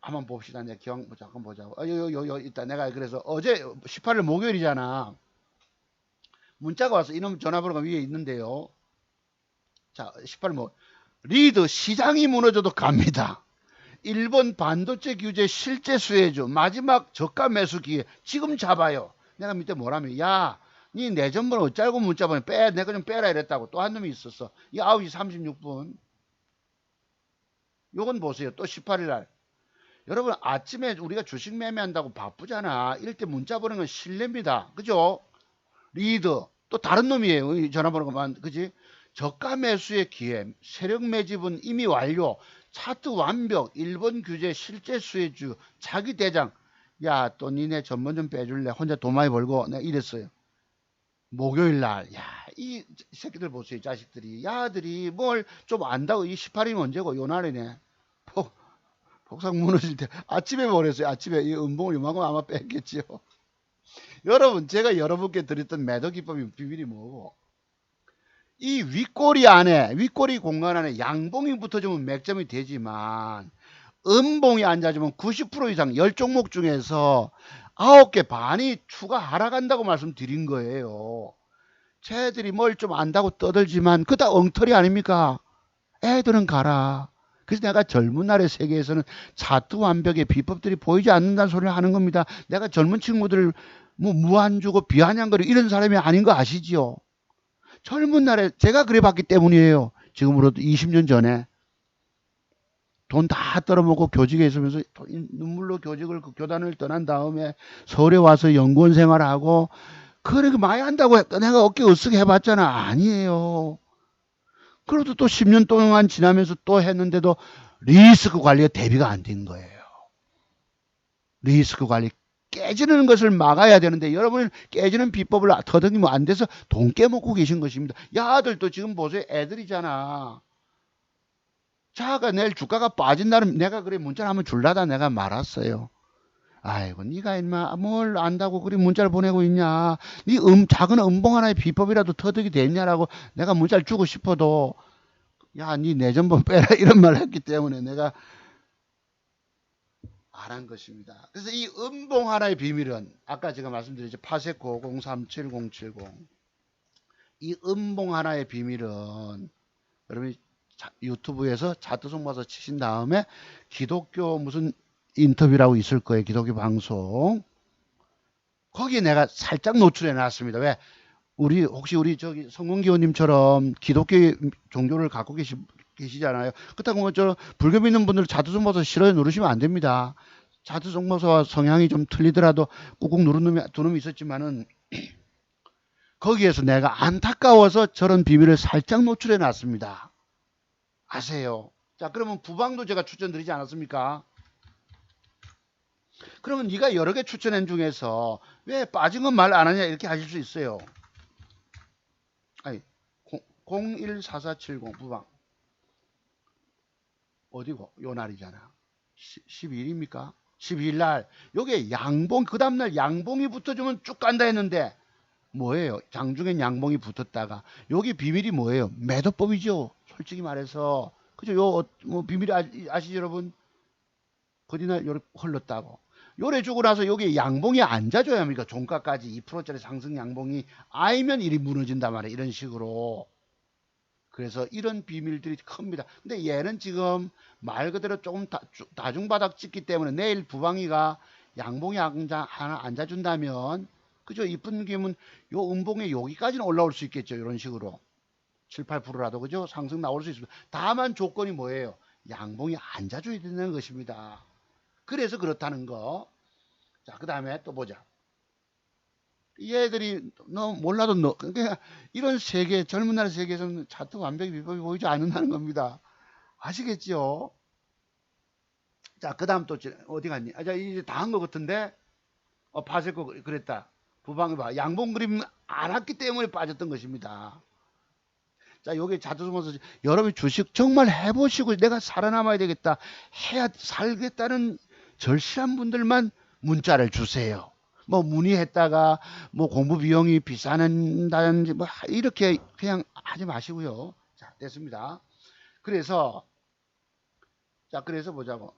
한번 봅시다. 내 기억 잠깐 보자고. 요 있다. 내가 그래서 어제 18일 목요일이잖아. 문자가 와서 이놈 전화번호가 위에 있는데요. 자, 18일 리드 시장이 무너져도 갑니다. 일본 반도체 규제 실제 수혜주 마지막 저가 매수 기회 지금 잡아요. 내가 밑에 뭐라면 야, 니 내전번호 어쩌고 문자번호 빼, 내가 좀 빼라 이랬다고 또 한 놈이 있었어. 이 9시 36분. 요건 보세요. 또 18일 날. 여러분 아침에 우리가 주식 매매한다고 바쁘잖아. 이럴 때 문자 보내는 건 실례입니다. 그죠? 리드 또 다른 놈이에요. 이 전화번호가 그지? 저가 매수의 기회, 세력 매집은 이미 완료, 차트 완벽, 일본 규제 실제 수혜주, 자기 대장. 야, 또 니네 전문 좀 빼줄래? 혼자 돈 많이 벌고 내가 이랬어요. 목요일 날, 야, 이 새끼들 보세요, 이 자식들이. 야들이 뭘 좀 안다고. 이 18일이 언제고? 요 날이네. 폭삭 무너질 때 아침에 버렸어요. 아침에 이 음봉을 요만큼 아마 뺐겠지요. 여러분 제가 여러분께 드렸던 매도 기법이 비밀이 뭐고 이 윗꼬리 안에 윗꼬리 공간 안에 양봉이 붙어주면 맥점이 되지만 음봉이 앉아주면 90% 이상 10종목 중에서 9개 반이 추가 하락한다고 말씀드린 거예요. 쟤들이 뭘 좀 안다고 떠들지만 그다 엉터리 아닙니까? 애들은 가라. 그래서 내가 젊은 날의 세계에서는 차트 완벽의 비법들이 보이지 않는다는 소리를 하는 겁니다. 내가 젊은 친구들을 뭐 무한 주고 비아냥거리고 이런 사람이 아닌 거 아시지요? 젊은 날에 제가 그래 봤기 때문이에요. 지금으로도 20년 전에 돈 다 떨어먹고 교직에 있으면서 눈물로 교직을 그 교단을 떠난 다음에 서울에 와서 연구원 생활하고 그래 많이 한다고 내가 어깨 으쓱 해봤잖아. 아니에요. 그래도 또 10년 동안 지나면서 또 했는데도 리스크 관리가 대비가 안 된 거예요. 리스크 관리 깨지는 것을 막아야 되는데 여러분 깨지는 비법을 터득이면 안 돼서 돈 깨먹고 계신 것입니다. 야들도 지금 보세요. 애들이잖아. 자가 내일 주가가 빠진다는 내가 그래 문자를 한번 줄라다 내가 말았어요. 아이고 니가 인마 뭘 안다고 그리 문자를 보내고 있냐. 니 작은 음봉 하나의 비법이라도 터득이 됐냐라고 내가 문자를 주고 싶어도 야 니 내전번 빼라 이런 말을 했기 때문에 내가 안 한 것입니다. 그래서 이 음봉 하나의 비밀은 아까 제가 말씀드렸죠. 파세코 503770 이 음봉 하나의 비밀은 여러분이 유튜브에서 차트송 봐서 치신 다음에 기독교 무슨 인터뷰라고 있을 거예요. 기독교 방송. 거기에 내가 살짝 노출해 놨습니다. 왜? 혹시 우리 저기 성공기호님처럼 기독교 종교를 갖고 계시잖아요. 그렇다고 뭐 저 불교 믿는 분들 차트송 봐서 싫어요 누르시면 안 됩니다. 차트송 봐서 성향이 좀 틀리더라도 꾹꾹 누른 놈이 두 놈이 있었지만은 거기에서 내가 안타까워서 저런 비밀을 살짝 노출해 놨습니다. 아세요? 자, 그러면 부방도 제가 추천드리지 않았습니까? 그러면 네가 여러 개 추천한 중에서 왜 빠진 건 말 안 하냐 이렇게 하실 수 있어요. 아니, 014470 부방. 어디고? 요 날이잖아. 12일입니까? 12일 날 요게 양봉 그 다음날 양봉이 붙어주면 쭉 간다 했는데 뭐예요? 장중엔 양봉이 붙었다가 여기 비밀이 뭐예요? 매도법이죠. 솔직히 말해서 그죠? 뭐 비밀이 아시죠 여러분? 거디날 요렇게 흘렀다고. 요래 주고 나서 여기 양봉이 앉아줘야 합니까? 종가까지 2%짜리 상승 양봉이 아니면 일이 무너진단 말이에요. 이런 식으로. 그래서 이런 비밀들이 큽니다. 근데 얘는 지금 말 그대로 조금 다중바닥 찍기 때문에 내일 부방이가 양봉이 하나 앉아준다면 그죠? 이쁜 기면 요 음봉의 여기까지는 올라올 수 있겠죠. 이런 식으로 7, 8%라도 그죠? 상승 나올 수 있습니다. 다만 조건이 뭐예요? 양봉이 앉아줘야 된다는 것입니다. 그래서 그렇다는 거. 자, 그 다음에 또 보자. 얘들이 너 몰라도 너 그러니까 이런 세계 젊은 날 세계에서는 차트 완벽히 비법이 보이지 않는다는 겁니다. 아시겠죠? 자, 그 다음 또 어디 갔니? 아, 자, 이제 다 한 것 같은데 파실 거 그랬다. 부방이 봐. 양봉 그림 안 왔기 때문에 빠졌던 것입니다. 자, 요게 자두수모서 여러분이 주식 정말 해보시고 내가 살아남아야 되겠다. 해야 살겠다는 절실한 분들만 문자를 주세요. 뭐 문의했다가 뭐 공부 비용이 비싸는다든지 뭐 이렇게 그냥 하지 마시고요. 자, 됐습니다. 그래서 자, 그래서 보자고.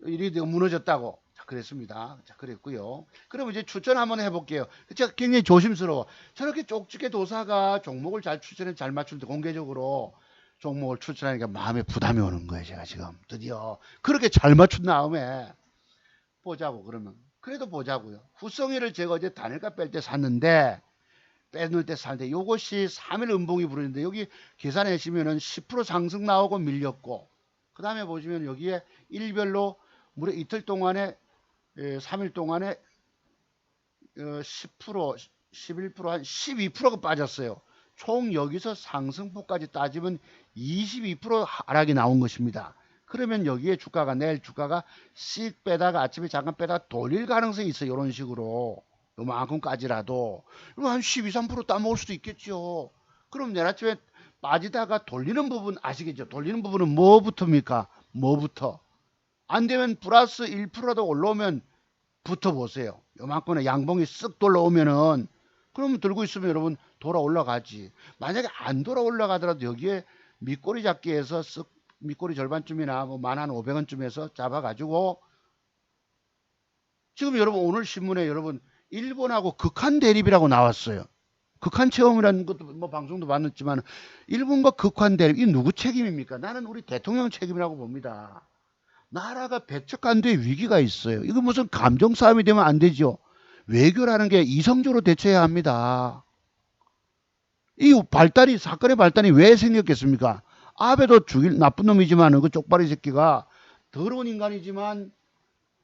일이 무너졌다고. 자, 그랬습니다. 자, 그랬고요. 그럼 이제 추천 한번 해볼게요. 제가 굉장히 조심스러워. 저렇게 쪽집게 도사가 종목을 잘 추천해 잘 맞추는데 공개적으로 종목을 추천하니까 마음에 부담이 오는 거예요. 제가 지금 드디어 그렇게 잘 맞춘 다음에 보자고 그러면 그래도 보자고요. 후성이를 제가 어제 단일가 뺄 때 샀는데 빼놓을 때 샀는데 요것이 3일 음봉이 부르는데 여기 계산해 보시면은 10% 상승 나오고 밀렸고 그 다음에 보시면 여기에 일별로 무려 이틀 동안에 3일 동안에 10% 11%한 12%가 빠졌어요. 총 여기서 상승폭까지 따지면 22% 하락이 나온 것입니다. 그러면 여기에 주가가 내일 주가가 씩 빼다가 아침에 잠깐 빼다가 돌릴 가능성이 있어요. 이런 식으로 요만큼까지라도 한 12, 3% 따먹을 수도 있겠죠. 그럼 내일 아침에 빠지다가 돌리는 부분 아시겠죠? 돌리는 부분은 뭐부터입니까? 뭐부터? 안 되면 플러스 1%라도 올라오면 붙어보세요. 요만큼의 양봉이 쓱 돌아오면은 그러면 들고 있으면 여러분 돌아 올라가지. 만약에 안 돌아 올라가더라도 여기에 밑꼬리 잡기 해서 쓱 밑꼬리 절반쯤이나 뭐 11,500원쯤에서 잡아가지고 지금 여러분 오늘 신문에 여러분 일본하고 극한 대립이라고 나왔어요. 극한 체험이라는 것도 뭐 방송도 봤지만 일본과 극한 대립 이 누구 책임입니까? 나는 우리 대통령 책임이라고 봅니다. 나라가 배척한데 위기가 있어요. 이거 무슨 감정 싸움이 되면 안 되죠. 외교라는 게 이성적으로 대처해야 합니다. 이 발단이 사건의 발단이 왜 생겼겠습니까? 아베도 죽일 나쁜 놈이지만 그 쪽발이 새끼가 더러운 인간이지만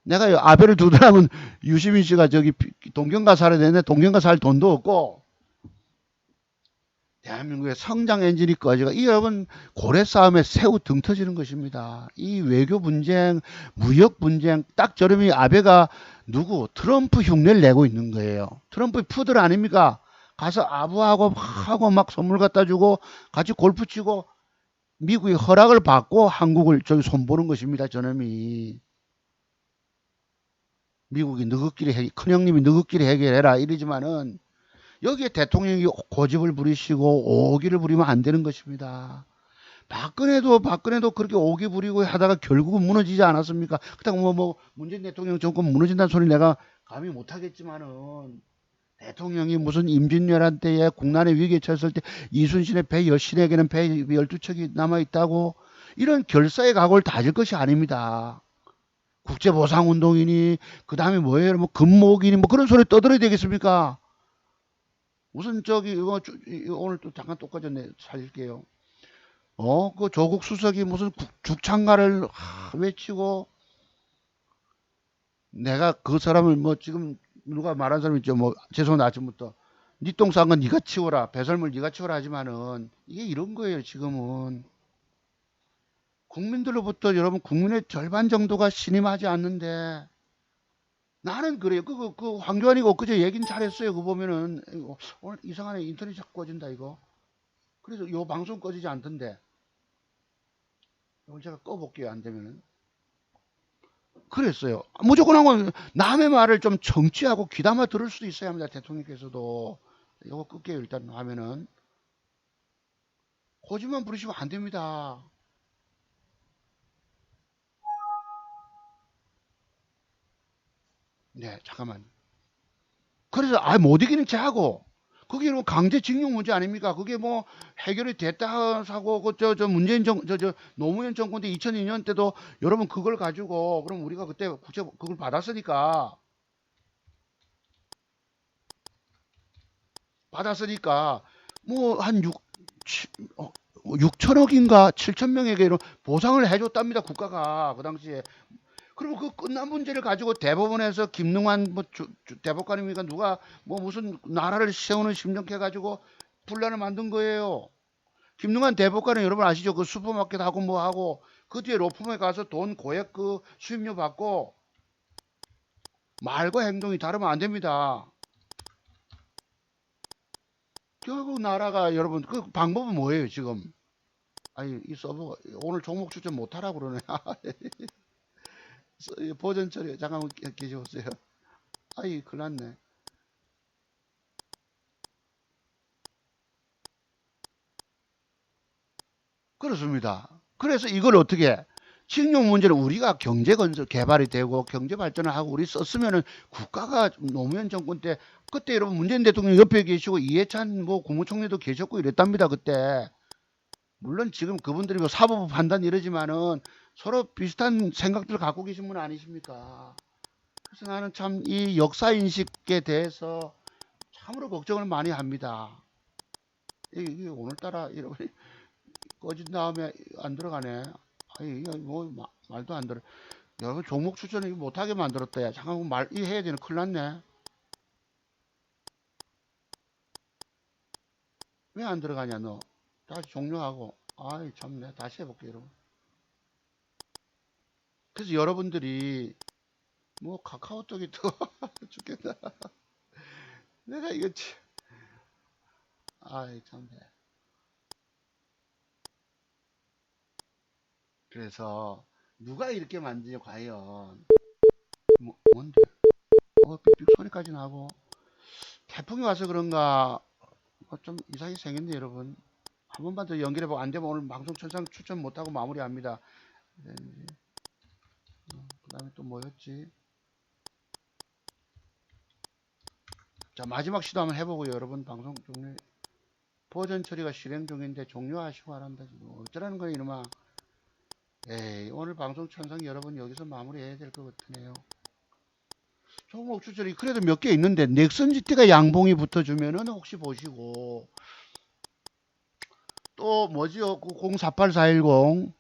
내가 아베를 두더라면 유시민 씨가 저기 동경가 살아야 되는데 동경가 살 돈도 없고 대한민국의 성장 엔진이 꺼지고 이 여러분 고래 싸움에 새우 등 터지는 것입니다. 이 외교 분쟁, 무역 분쟁 딱 저러면 아베가 누구 트럼프 흉내를 내고 있는 거예요. 트럼프 푸들 아닙니까? 가서 아부하고 막 선물 갖다 주고 같이 골프 치고 미국이 허락을 받고 한국을 저기 손보는 것입니다. 저놈이 미국이 너희끼리 큰형님이 너희끼리 해결해라 이러지만은 여기에 대통령이 고집을 부리시고 오기를 부리면 안 되는 것입니다. 박근혜도 그렇게 오기 부리고 하다가 결국은 무너지지 않았습니까? 그렇다고 뭐 문재인 대통령 정권 무너진다는 소리 내가 감히 못하겠지만은 대통령이 무슨 임진왜란 때에 국난의 위기에 처했을 때 이순신의 배 여신에게는 배 12척이 남아있다고 이런 결사의 각오를 다질 것이 아닙니다. 국제보상운동이니 그 다음에 뭐예요? 뭐 금목이니 뭐 그런 소리 떠들어야 되겠습니까? 무슨 저기 이거 오늘 또 잠깐 또 꺼졌네. 살릴게요. 그 조국 수석이 무슨 죽창가를 외치고 내가 그 사람을 뭐 지금 누가 말한 사람 있죠. 뭐 죄송합니다. 아침부터 니 똥 싼 건 니가 치워라. 배설물 니가 치워라 하지만은 이게 이런 거예요. 지금은 국민들로부터 여러분 국민의 절반 정도가 신임하지 않는데 나는 그래요. 그 황교안이가 엊그제 얘기는 잘했어요. 그거 보면은 오늘 이상하네. 인터넷 자꾸 꺼진다 이거. 그래서 요 방송 꺼지지 않던데. 이걸 제가 꺼볼게요. 안 되면은. 그랬어요. 무조건 하고 남의 말을 좀 정치하고 귀담아 들을 수도 있어야 합니다. 대통령께서도. 이거 끌게요. 일단 하면은. 고집만 부리시면 안 됩니다. 네, 잠깐만. 그래서 못 이기는 체 하고 그게 뭐 강제징용 문제 아닙니까? 그게 뭐 해결이 됐다 하고 그저 문재인 저 노무현 정권 때 2002년 때도 여러분 그걸 가지고 그럼 우리가 그때 국제 그걸 받았으니까 뭐 한 6천억인가 7천 명에게 보상을 해줬답니다. 국가가 그 당시에. 그리고 그 끝난 문제를 가지고 대법원에서 김능환 뭐 대법관입니까 누가 뭐 무슨 나라를 세우는 심정해 가지고 분란을 만든 거예요. 김능환 대법관은 여러분 아시죠? 그 슈퍼마켓 하고 뭐 하고 그 뒤에 로펌에 가서 돈 고액 그 수임료 받고 말과 행동이 다르면 안 됩니다. 결국 나라가 여러분 그 방법은 뭐예요 지금? 아니 이 서버가 오늘 종목 추천 못하라고 그러네. 버전 처리 잠깐만 계셔보세요. 아이 큰일 났네. 그렇습니다. 그래서 이걸 어떻게 칙용 문제를 우리가 경제 건설 개발이 되고 경제 발전을 하고 우리 썼으면은 국가가 노무현 정권 때 그때 여러분 문재인 대통령 옆에 계시고 이해찬 뭐 국무총리도 계셨고 이랬답니다 그때. 물론 지금 그분들이 뭐 사법부 판단 이러지만은 서로 비슷한 생각들을 갖고 계신 분 아니십니까? 그래서 나는 참 이 역사 인식에 대해서 참으로 걱정을 많이 합니다. 이게 오늘따라 이렇게 꺼진 다음에 안 들어가네. 아니, 이거 뭐 말도 안 들어. 여러분 종목 추천을 못하게 만들었다. 야, 잠깐 말 이 해야 되는 큰일 났네. 왜 안 들어가냐 너? 다시 종료하고. 아이 참네. 다시 해볼게 여러분. 그래서 여러분들이 뭐 카카오톡이 또 죽겠다. 내가 이거 아이 참네. 그래서 누가 이렇게 만드냐 과연 뭔데? 삑삑 소리까지 나고 태풍이 와서 그런가 좀 이상하게 생겼네 여러분. 한 번만 더 연결해보고 안 되면 오늘 방송 천상 추천 못하고 마무리합니다. 네, 그 다음에 또 뭐였지? 자 마지막 시도 한번 해보고요 여러분. 방송 종료 버전 처리가 실행 중인데 종료하시고 하란다. 지금 어쩌라는 거야 이놈아. 에이 오늘 방송 천상 여러분 여기서 마무리해야 될 것 같으네요. 종목 추천이 그래도 몇 개 있는데 넥슨지티가 양봉이 붙어주면은 혹시 보시고 또 뭐지요? 048410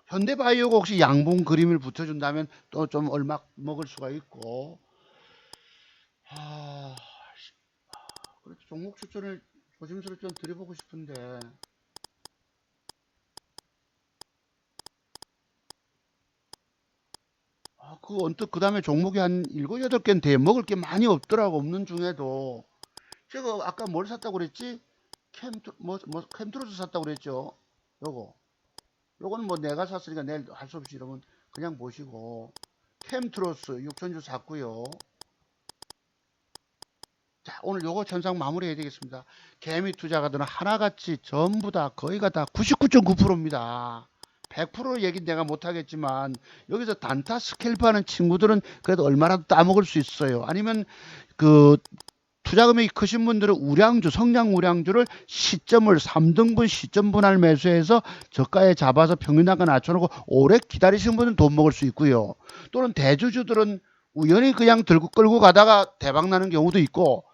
현대바이오가 혹시 양봉 그림을 붙여준다면 또 좀 얼마 먹을 수가 있고. 아, 그렇죠. 종목 추천을 조심스럽게 좀 드려보고 싶은데. 그 언뜻 그 다음에 종목이 한 7, 8개는 돼. 먹을 게 많이 없더라고. 없는 중에도. 제가 아까 뭘 샀다고 그랬지? 캠트로스 샀다고 그랬죠? 요거. 요거는 뭐 내가 샀으니까 내일 할 수 없이 여러분 그냥 보시고. 캠트로스 6천주 샀고요. 자, 오늘 요거 천상 마무리해야 되겠습니다. 개미 투자가들은 하나같이 전부 다 거의가 다 99.9%입니다. 100% 얘기 내가 못하겠지만 여기서 단타 스캘프 하는 친구들은 그래도 얼마라도 따먹을 수 있어요. 아니면 그 투자금액이 크신 분들은 우량주, 성장 우량주를 시점을 3등분 시점 분할 매수해서 저가에 잡아서 평균단가 낮춰놓고 오래 기다리시는 분은 돈 먹을 수 있고요. 또는 대주주들은 우연히 그냥 들고 끌고 가다가 대박 나는 경우도 있고,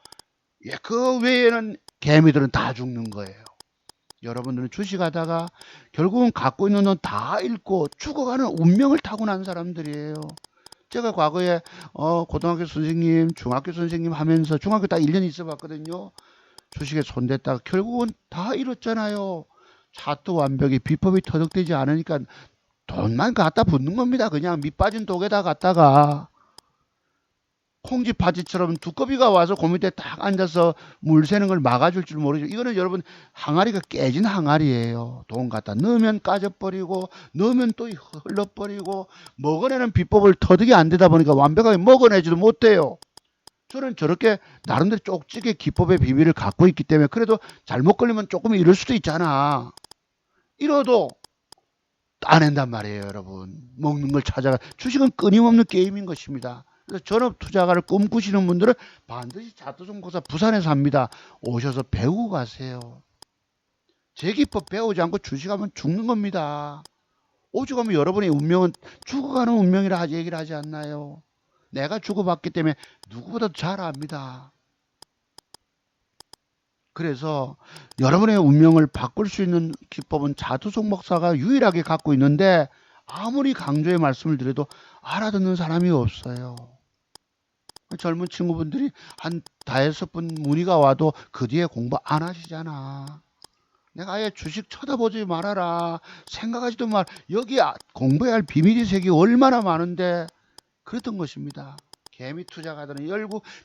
예, 그 외에는 개미들은 다 죽는 거예요. 여러분들은 주식하다가 결국은 갖고 있는 돈 다 잃고 죽어가는 운명을 타고난 사람들이에요. 제가 과거에 고등학교 선생님, 중학교 선생님 하면서 중학교 딱 1년 있어 봤거든요. 주식에 손댔다가 결국은 다 잃었잖아요. 차트 완벽히 비법이 터득되지 않으니까 돈만 갖다 붓는 겁니다. 그냥 밑 빠진 독에다 갖다가. 콩쥐 파지처럼 두꺼비가 와서 그 밑에 딱 앉아서 물 새는 걸 막아줄 줄 모르죠. 이거는 여러분 항아리가 깨진 항아리예요. 돈 갖다 넣으면 까져버리고 넣으면 또 흘러버리고 먹어내는 비법을 터득이 안 되다 보니까 완벽하게 먹어내지도 못해요. 저는 저렇게 나름대로 쪽집게 기법의 비밀을 갖고 있기 때문에 그래도 잘못 걸리면 조금 이럴 수도 있잖아. 이러도 따낸단 말이에요, 여러분. 먹는 걸 찾아가. 주식은 끊임없는 게임인 것입니다. 그래서 전업 투자가를 꿈꾸시는 분들은 반드시 자투정보사 부산에서 합니다. 오셔서 배우고 가세요. 제 기법 배우지 않고 주식하면 죽는 겁니다. 오죽하면 여러분의 운명은 죽어가는 운명이라 얘기를 하지 않나요? 내가 주고받기 때문에 누구보다도 잘 압니다. 그래서 여러분의 운명을 바꿀 수 있는 기법은 자투성 목사가 유일하게 갖고 있는데 아무리 강조의 말씀을 드려도 알아듣는 사람이 없어요. 젊은 친구분들이 한 5분 문의가 와도 그 뒤에 공부 안 하시잖아. 내가 아예 주식 쳐다보지 말아라. 생각하지도 말. 여기 공부해야 할 비밀의 세계 얼마나 많은데 그랬던 것입니다. 개미 투자가들은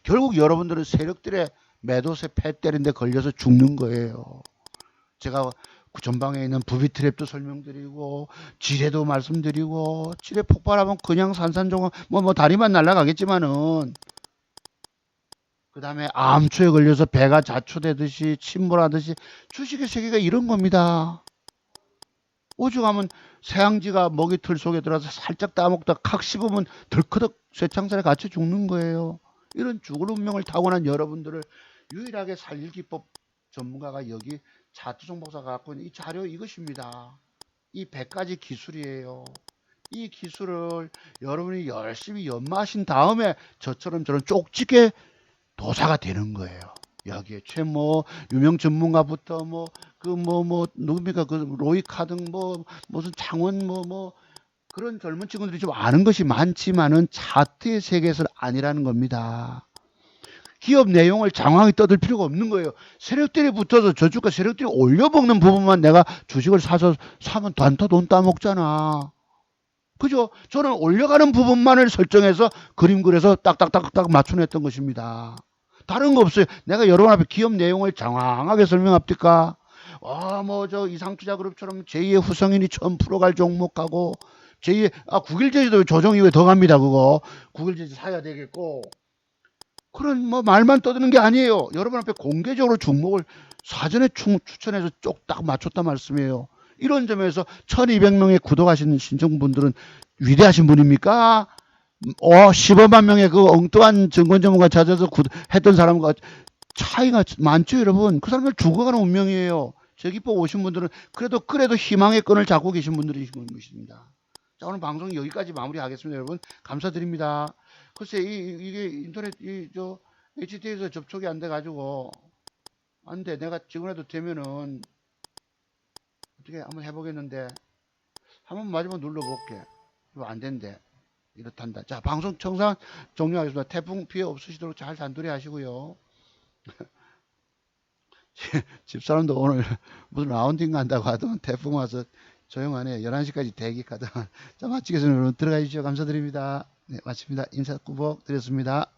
결국 여러분들은 세력들의 매도세 패 때린데 걸려서 죽는 거예요. 제가 전방에 있는 부비트랩도 설명드리고 지뢰도 말씀드리고 지뢰 폭발하면 그냥 산산조각 뭐 다리만 날아가겠지만은 그 다음에 암초에 걸려서 배가 자초되듯이 침몰하듯이 주식의 세계가 이런 겁니다. 오죽하면 새양지가 먹이틀 속에 들어가서 살짝 따먹다 칵 씹으면 덜커덕 쇠창살에 갇혀 죽는 거예요. 이런 죽을 운명을 타고난 여러분들을 유일하게 살릴 기법 전문가가 여기 자투정 박사가 갖고 있는 이 자료 이것입니다. 이 100가지 기술이에요. 이 기술을 여러분이 열심히 연마하신 다음에 저처럼 저런 쪽집게 도사가 되는 거예요. 여기에 최모 유명 전문가부터 누굽니까 그 로이 카등 무슨 창원 그런 젊은 친구들이 좀 아는 것이 많지만은 차트의 세계에서는 아니라는 겁니다. 기업 내용을 장황히 떠들 필요가 없는 거예요. 세력들이 붙어서 저주가 세력들이 올려먹는 부분만 내가 주식을 사면 단타 돈 따먹잖아. 그죠? 저는 올려가는 부분만을 설정해서 그림 그려서 딱딱딱딱 맞춰냈던 것입니다. 다른 거 없어요. 내가 여러분 앞에 기업 내용을 장황하게 설명합니까? 이상투자그룹처럼 제2의 후성인이 처음 풀어갈 종목하고 제2의 국일제주도 조정 이후에 더 갑니다. 그거 국일제주 사야 되겠고 그런 말만 떠드는 게 아니에요. 여러분 앞에 공개적으로 종목을 사전에 추천해서 쪽 딱 맞췄단 말씀이에요. 이런 점에서 1200명의 구독하신 신청분들은 위대하신 분입니까? 15만 명의 그 엉뚱한 증권 전문가 찾아서 했던 사람과 차이가 많죠, 여러분. 그 사람들 죽어가는 운명이에요. 제 기법 오신 분들은 그래도 희망의 끈을 잡고 계신 분들이신 것입니다. 자, 오늘 방송 여기까지 마무리하겠습니다, 여러분. 감사드립니다. 글쎄, 이게 인터넷, HT에서 접촉이 안 돼가지고, 안 돼. 내가 지금이라도 되면은, 어떻게 한번 해보겠는데, 한번 마지막 눌러볼게. 이거 안 된대. 이렇단다. 자, 방송 청산 종료하겠습니다. 태풍 피해 없으시도록 잘 단둘이 하시고요. 집사람도 오늘 무슨 라운딩 간다고 하더만 태풍 와서 조용하네. 11시까지 대기 가다가. 자, 마치겠습니다. 여러분 들어가 주시죠. 감사드립니다. 네, 마칩니다. 인사 꾸벅 드렸습니다.